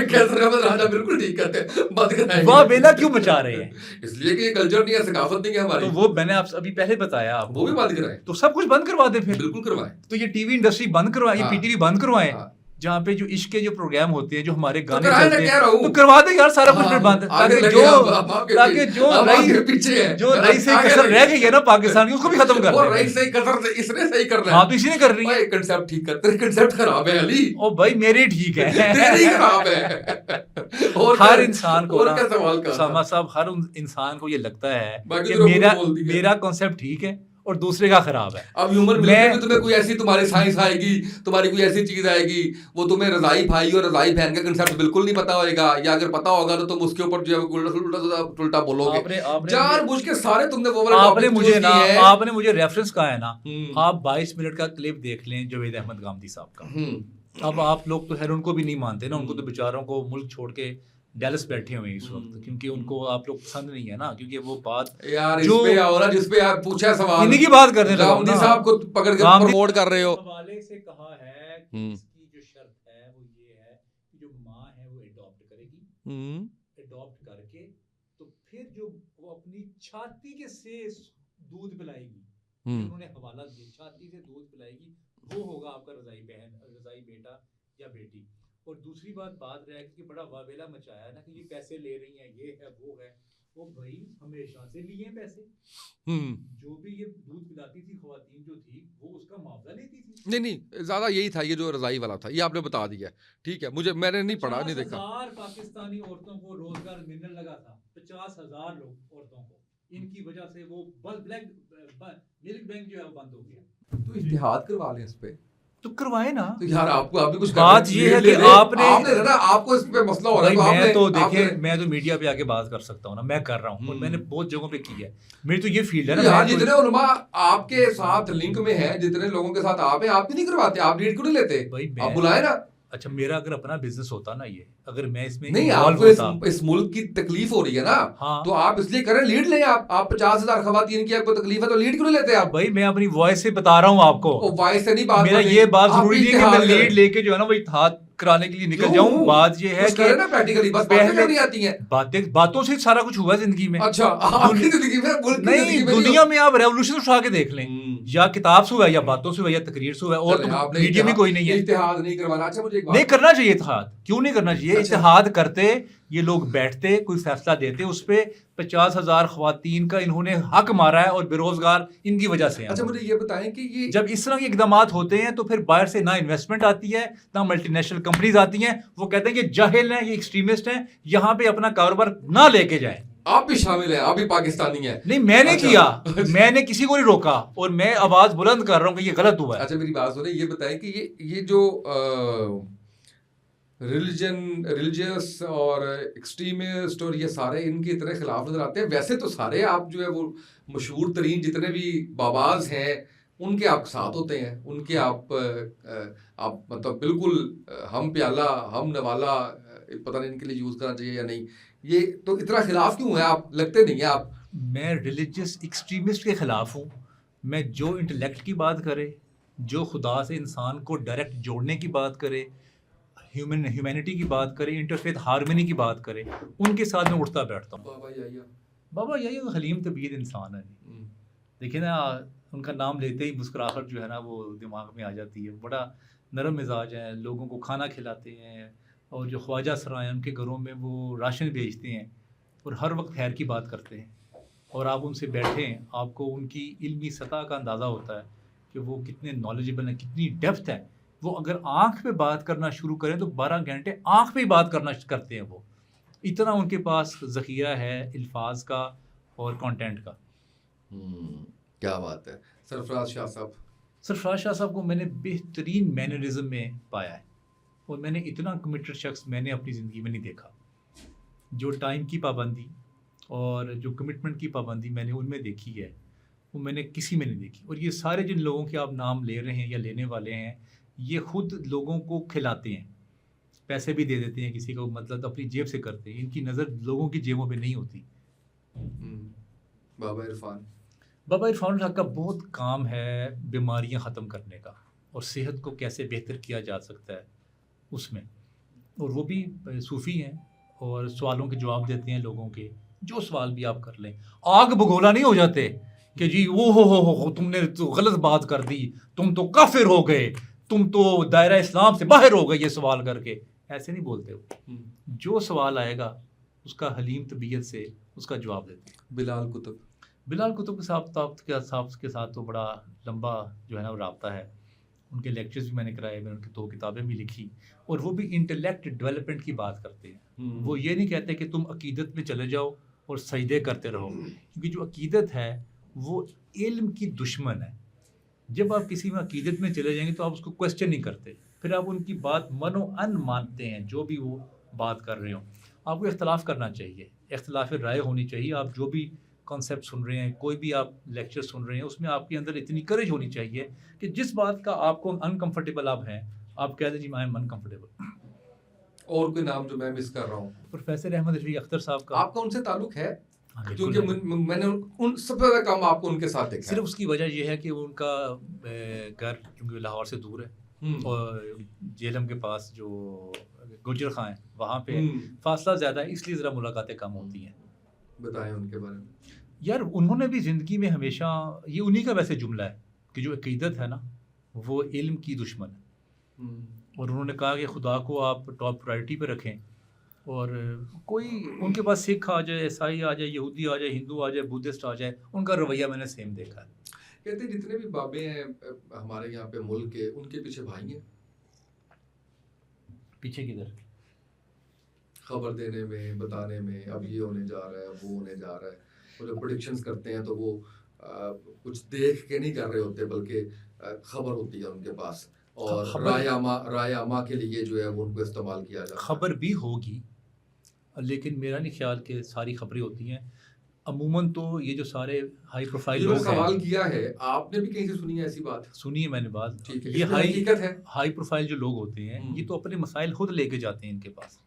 कैसर अहमद राजा बिल्कुल ठीक कहते हैं, बंद कराएंगे। वाह बेला क्यों बचा रहे हैं? इसलिए कि ये कल्चर नहीं है, सकाफत नहीं है हमारी। तो वो मैंने आप अभी पहले बताया आपको, वो भी बंद कराएं, तो सब कुछ बंद करवा दे फिर। बिल्कुल करवाएं। तो ये टीवी इंडस्ट्री बंद करवाए, ये हाँ। पीटीवी बंद करवाए, हाँ। जहाँ पे जो इश्क के जो प्रोग्राम होते हैं, जो हमारे गाने कराए ना, चलते कह रहा हूँ। हैं, तो करवा दे यार सारा कुछ फिर बंद, आगे ताकि लगे जो हम आपके ताकि जो हम रही आपके पीछे हैं। जो रही से आगे कसर लगे। रह गई है ना पाकिस्तान की, उसको भी खत्म कर वो दे। रही सही कसर से इसने सही करना है। हाँ, तो इसी ने कर रही है। भाई कंसेप्ट ठीक कर, तेरे कंसेप्ट खराब है अली। ओ भाई मेरे ठीक है। तेरी खराब है। और हर क्या- इंसान को और ना, क्या सवाल का उसामा साहब, हर इंसान को ये लगता है बाकी कि तो लोगों मेरा ने बोल दिया। मेरा कॉन्सेप्ट ठीक है और दूसरे का खराब है। अब ह्यूमन मैं- मिलके भी तुम्हें कोई ऐसी तुम्हारी साइंस आएगी, तुम्हारी कोई ऐसी चीज आएगी, वो तुम्हें रजाई भाई और रजाई बहन का कंसेप्ट बिल्कुल नहीं पता होएगा, या अगर पता होगा तो तुम उसके ऊपर जो है उल्टा बोलोगे। आपने जानबूझ के सारे तुमने वो वाले आपने topic मुझे choose ना किए हैं। आपने मुझे रेफरेंस कहा है ना, हम्म। आप 22 मिनट का क्लिप देख लें जावेद अहमद गांधी साहब का। अब आप लोग तो खैर उनको भी नहीं मानते ना, उनको तो बेचारों को मुल्क छोड़ के डेलस बैठे हुए हैं इस वक्त, क्योंकि उनको आप लोग पसंद नहीं है ना, क्योंकि वो बात यार इस जो पे आओ ना, जिस पे आप पूछा सवाल, इन्हीं की बात करने लगा गांधी ना। साहब को पकड़ के गांधी- प्रमोट कर रहे हो। हवाले से कहा है कि इसकी जो शर्त है वो ये है कि जो माँ है वो अडॉप्ट करेगी, अडॉप्ट करके तो फिर जो वो अपनी छाती के से दूध पिलाएगी, उन्होंने हवाला दिया, छाती से दूध पिलाएगी, वो होगा आपका रजाई बहन, रजाई बेटा या बेटी। और दूसरी बात रह गई कि बड़ा वावेला मचाया ना कि ये पैसे ले रही हैं, ये है वो है, वो भाई हमेशा से लिए पैसे। जो भी ये दूध पिलाती थी खवातीन जो थी, वो उसका मुआवजा लेती थी। नहीं ज्यादा यही था, ये जो रजाई वाला था, ये आपने बता दिया, ठीक है, मुझे मैंने नहीं पढ़ा, नहीं देखा। 50,000 पाकिस्तानी औरतों को रोजगार मिलने लगा था, 50,000 लोग औरतों को, इनकी वजह से वो मिल्क बैंक जो है वो बंद हो गया। तो इत्तेहाद करवा लें इस पे, तो करवाए ना। तो यार आपको अभी कुछ बात ये है कि आपने ना आपको इस पे मसला हो रहा है, भाई तो मैं आपने तो देखिए, आपने- मैं तो मीडिया पे आके बात कर सकता हूँ ना, मैं कर रहा हूँ और मैंने बहुत जगहों पे की है, मेरी तो ये फील्ड है ना। यार मैं तो- जितने उलमा आपके साथ लिंक में हैं, जितने लोगों के साथ आप हैं, आप भी नहीं करवाते, आप लीड क्यों नहीं लेते? भाई आप मैं बुलाए ना। अच्छा, मेरा अगर अपना बिजनेस होता ना, ये अगर मैं इसमें नहीं, involve आपको होता, इस मुल्क की तकलीफ हो रही है ना, हाँ। तो आप इसलिए करें, लीड लें। आप 50,000 खवातीन की आपको तकलीफ है, तो लीड क्यों नहीं लेते आप? भाई मैं अपनी वॉइस से बता रहा हूँ आपको, वो वॉइस से नहीं बात मेरा बनेगी। ये बात आप जरूरी नहीं कि इत्तेहाद मैं करें। लीड लेके जो है ना वो इत्तेहाद कराने के लिए निकल क्यों? जाऊं। बात ये है कुछ करें ना प्रैक्टिकली, बस बातें पहले- करनी आती हैं। बातों से सारा कुछ हुआ जिंदगी में। अच्छा, आपकी जिंदगी में, मुल्क की नहीं, जिंदगी में दुनिया में आप रेवोल्यूशन उठा के देख लें, हम्म। या किताब से हुआ, या बातों से हुआ, या तकरीर से हुआ, और चलें, तो आपने मीडिया में कोई नहीं है। इत्तेहाद नहीं करवाना। अच्छा, मुझे एक बात नहीं करना चाहिए इत्तेहाद, क्यों नहीं करना चाहिए? अच्छा। इत्तेहाद करते, ये लोग बैठते, कोई फैसला देते, उस पे 50,000 खवातीन का इन्होंने हक मारा है और बेरोजगार इनकी वजह से हैं। अच्छा, मुझे ये बताएं कि ये जब इस तरह के इकदाम होते हैं तो फिर बाहर से ना इन्वेस्टमेंट आती है, ना मल्टीनेशनल कंपनीज आती हैं, वो कहते हैं कि जाहिल हैं, ये एक्सट्रीमिस्ट हैं, यहाँ पे अपना कारोबार ना लेके जाएं। आप भी शामिल हैं, आप भी पाकिस्तानी हैं। नहीं, मैंने अच्छा। किया, मैंने किसी को नहीं रोका, और मैं आवाज बुलंद कर रहा हूँ कि ये गलत हुआ है। अच्छा, मेरी बात सुने, ये बताएं कि ये जो रिलीजियस और एक्सट्रीमिस्ट और ये सारे इनके इतने खिलाफ नजर आते हैं। वैसे तो सारे आप जो है वो मशहूर तरीन जितने भी बाबाज हैं उनके आप साथ होते हैं, उनके आप मतलब बिल्कुल हम प्याला हम नवाला, पता नहीं इनके लिए यूज़ करना चाहिए या नहीं, ये तो इतना खिलाफ क्यों है आप, लगते नहीं है आप? मैं रिलीजियस एक्सट्रीमिस्ट के ख़िलाफ़ हूँ। मैं जो इंटेलेक्ट की बात करे, जो खुदा से इंसान को डायरेक्ट जोड़ने की बात करे, ह्यूमैनिटी की बात करे, इंटरफेथ हार्मनी की बात करे, उनके साथ मैं उठता बैठता हूँ। बाबा याया। बाबा यही हलीम तबीयत इंसान है। हम्म, देखिए ना, उनका नाम लेते ही मुस्कुराहट जो है ना वो दिमाग में आ जाती है। बड़ा नरम मिजाज है, लोगों को खाना खिलाते हैं, और जो ख्वाजा सराय हैं उनके घरों में वो राशन भेजते हैं और हर वक्त खैर की बात करते हैं। और आप उनसे बैठें, आपको उनकी इल्मी सतह का अंदाज़ा होता है कि वो कितने नॉलेजेबल हैं, कितनी डेप्थ है। वो अगर आँख पे बात करना शुरू करें तो 12 घंटे आँख पे ही बात करना करते हैं वो। इतना उनके पास ज़ख़ीरा है अल्फाज का और कंटेंट का। क्या बात है। सरफराज शाह साहब? सरफराज शाह साहब को मैंने बेहतरीन मैनरिज्म में पाया है, और मैंने इतना कमिटेड शख्स मैंने अपनी ज़िंदगी में नहीं देखा। जो टाइम की पाबंदी और जो कमिटमेंट की पाबंदी मैंने उनमें देखी है, वो मैंने किसी में नहीं देखी। और ये सारे जिन लोगों के आप नाम ले रहे हैं या लेने वाले हैं, ये खुद लोगों को खिलाते हैं, पैसे भी दे देते हैं किसी को, मतलब अपनी जेब से करते हैं। इनकी नज़र लोगों की जेबों पे नहीं होती। बाबा इरफान? बाबा इरफान हक का बहुत काम है बीमारियां ख़त्म करने का और सेहत को कैसे बेहतर किया जा सकता है उसमें। और वो भी सूफ़ी हैं और सवालों के जवाब देते हैं लोगों के, जो सवाल भी आप कर लें। आग बगोला नहीं हो जाते कि जी वो हो तुमने तो गलत बात कर दी, तुम तो काफिर हो गए, तुम तो दायरा इस्लाम से बाहर हो गए ये सवाल करके। ऐसे नहीं बोलते वो। जो सवाल आएगा उसका हलीम तबीयत से उसका जवाब देते हैं। बिलाल कुतुब? बिलाल कुतुब के साथ तो बड़ा लंबा जो है ना वो राब्ता है। उनके लेक्चर्स भी मैंने कराए, मैंने उनकी 2 किताबें भी लिखी, और वो भी इंटेलेक्ट डेवलपमेंट की बात करते हैं। वो ये नहीं कहते कि तुम अकीदत में चले जाओ और सजदे करते रहो, क्योंकि जो अकीदत है वो इल्म की दुश्मन है। जब आप किसी में अकीदत में चले जाएंगे तो आप उसको क्वेश्चन नहीं करते, फिर आप उनकी बात मनो अन मानते हैं, जो भी वो बात कर रहे हो। आपको इख्तलाफ करना चाहिए, इख्तलाफ राय होनी चाहिए। आप जो भी कॉन्सेप्ट सुन रहे हैं, कोई भी आप लेक्चर सुन रहे हैं, उसमें आपके अंदर इतनी करेज होनी चाहिए कि जिस बात का आपको अनकंफर्टेबल आप हैं, आप कह दें जी आई एम अनकंफर्टेबल। और कोई नाम जो मैं मिस कर रहा हूँ? प्रोफेसर अहमद रफीक अख्तर साहब का। आपका उनसे ताल्लुक है? हाँ, क्योंकि बिल्कुल है। मैंने उन सबसे ज़्यादा काम आपको उनके साथ देखा है। सिर्फ उसकी वजह यह है कि उनका घर क्योंकि लाहौर से दूर है, और जेलम के पास जो गुजर खां है वहाँ पे फासला ज़्यादा है, इसलिए ज़रा मुलाकातें कम होती हैं। बताएं उनके बारे में। यार उन्होंने भी ज़िंदगी में हमेशा, ये उन्हीं का वैसे जुमला है कि जो अकीदत है ना वो इल्म की दुश्मन है। और उन्होंने कहा कि खुदा को आप टॉप प्रायोरिटी पे रखें, और कोई उनके पास सिख आ जाए, ईसाई आ जाए, यहूदी आ जाए, हिंदू आ जाए, बुद्धिस्ट आ जाए, उनका रवैया मैंने सेम देखा है। कहते हैं जितने भी बाबे हैं हमारे यहाँ पे मुल्क के, उनके पीछे भाई हैं। पीछे किधर? खबर देने में, बताने में, अब ये होने जा रहा है, वो होने जा रहा है। वो जब प्रेडिक्शंस करते हैं तो वो कुछ देख के नहीं कर रहे होते, बल्कि खबर होती है उनके पास, और राय आमा के लिए जो है वो उनको इस्तेमाल किया जाता है। खबर भी होगी, लेकिन मेरा नहीं ख्याल कि सारी खबरें होती हैं। अमूमन तो ये जो सारे हाई प्रोफाइल लोग हैं, सवाल किया है, आपने भी कहीं से सुनी है ऐसी बात? सुनी है मैंने बात। ठीक है, ये हकीकत है। हाई प्रोफाइल जो लोग होते हैं ये तो अपने मसाइल खुद लेके जाते हैं इनके पास।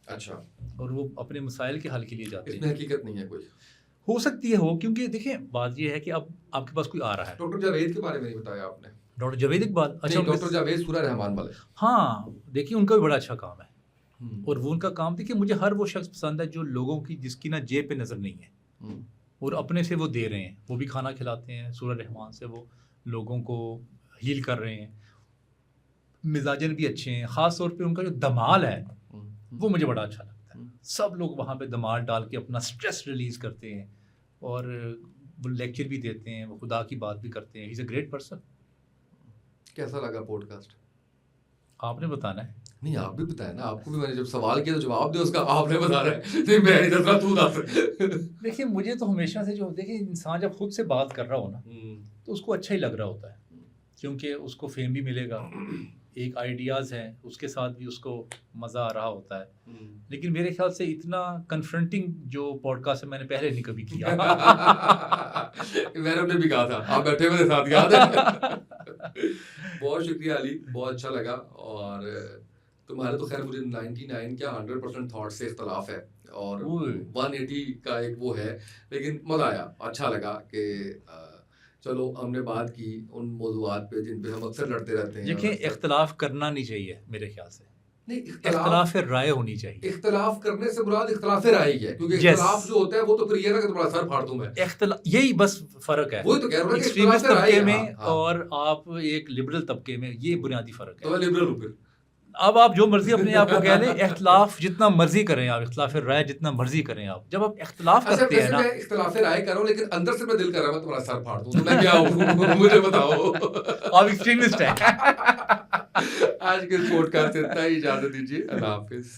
अच्छा। और वो अपने मसाइल के हल के लिए जाते हैं। इसमें हकीकत नहीं है कोई? हो सकती है हो, क्योंकि देखिए बात ये है कि अब आपके पास कोई आ रहा है। डॉक्टर जावेद के बारे में नहीं बताया आपने? डॉक्टर जावेद इकबाल? अच्छा, डॉक्टर जावेद सूरा रहमान वाले। हाँ, देखिए उनका भी बड़ा अच्छा काम है। और वो उनका काम, देखिए मुझे हर वो शख्स पसंद है जो लोगों की, जिसकी ना जेब पे नज़र नहीं है और अपने से वो दे रहे हैं। वो भी खाना खिलाते हैं, सूरा रहमान से वो लोगों को हील कर रहे हैं, मिजाजन भी अच्छे हैं। ख़ास तौर पे उनका जो दमाल है वो मुझे बड़ा अच्छा लगता है। सब लोग वहाँ पे दमाल डाल के अपना स्ट्रेस रिलीज़ करते हैं, और वो लेक्चर भी देते हैं, वो खुदा की बात भी करते हैं। He is a great person. कैसा लगा पॉडकास्ट? आपने बताना है। नहीं, आप भी बताएं ना। आपको भी मैंने जब सवाल किया तो जवाब दे उसका, आपने बता रहे हैं। नहीं, मैं इधर था, तू दस। देखिए मुझे तो हमेशा से जो, देखिए इंसान जब खुद से बात कर रहा हो ना तो उसको अच्छा ही लग रहा होता है, क्योंकि उसको फेम भी मिलेगा, एक आइडियाज़ हैं उसके साथ भी उसको मज़ा आ रहा होता है। लेकिन मेरे ख्याल से इतना कन्फ्रंटिंग जो पॉडकास्ट है मैंने पहले नहीं कभी किया। मैंने भी कहा था, आप बैठे मेरे साथ, याद है? बहुत शुक्रिया अली, बहुत अच्छा लगा। और तुम्हारे तो खैर मुझे 99 क्या 100% थॉट से इख्तलाफ है और ओए। 180 का एक वो है, लेकिन मज़ा आया, अच्छा लगा कि चलो हमने बात की उन मौज़ूआत पे जिन पे हम अक्सर लड़ते रहते हैं। देखिए, और अक्सर- इख्तलाफ करना नहीं चाहिए मेरे ख्याल से, नहीं, इख्तलाफ इख्तलाफ राय होनी चाहिए। इख्तलाफ करने से मुराद इख्तलाफ राय ही है, क्योंकि Yes. इख्तलाफ जो होता है वो तो फिर ये ना कि तुम्हारा सर फाड़ दूं मैं, यही बस फर्क है वही तो कह रहा हूं ना कि एक्सट्रीमिस्ट इख्तलाफ राय तबके है। में हाँ, हाँ। और आप एक लिबरल तबके में, ये बुनियादी फर्क तो है। मैं लिबरल हूँ फिर। अब आप जो मर्जी अपने आप को कह लें, इख्तलाफ जितना मर्जी करें आप, इख्तलाफ राय जितना मर्जी करें आप, जब आप इख्तलाफ अच्छा, करते हैं वैसे ना, मैं इख्तलाफ राय कर रहा हूँ, लेकिन अंदर से मैं दिल कर रहा हूँ मैं तुम्हारा सर फाड़ दूं, तो मैं क्या हूँ मुझे बताओ। आप एक्सट्रीमिस्ट हैं। आज के पॉडकास्ट से इतना ही, इजाजत दीजिए, अल्लाह हाफिज।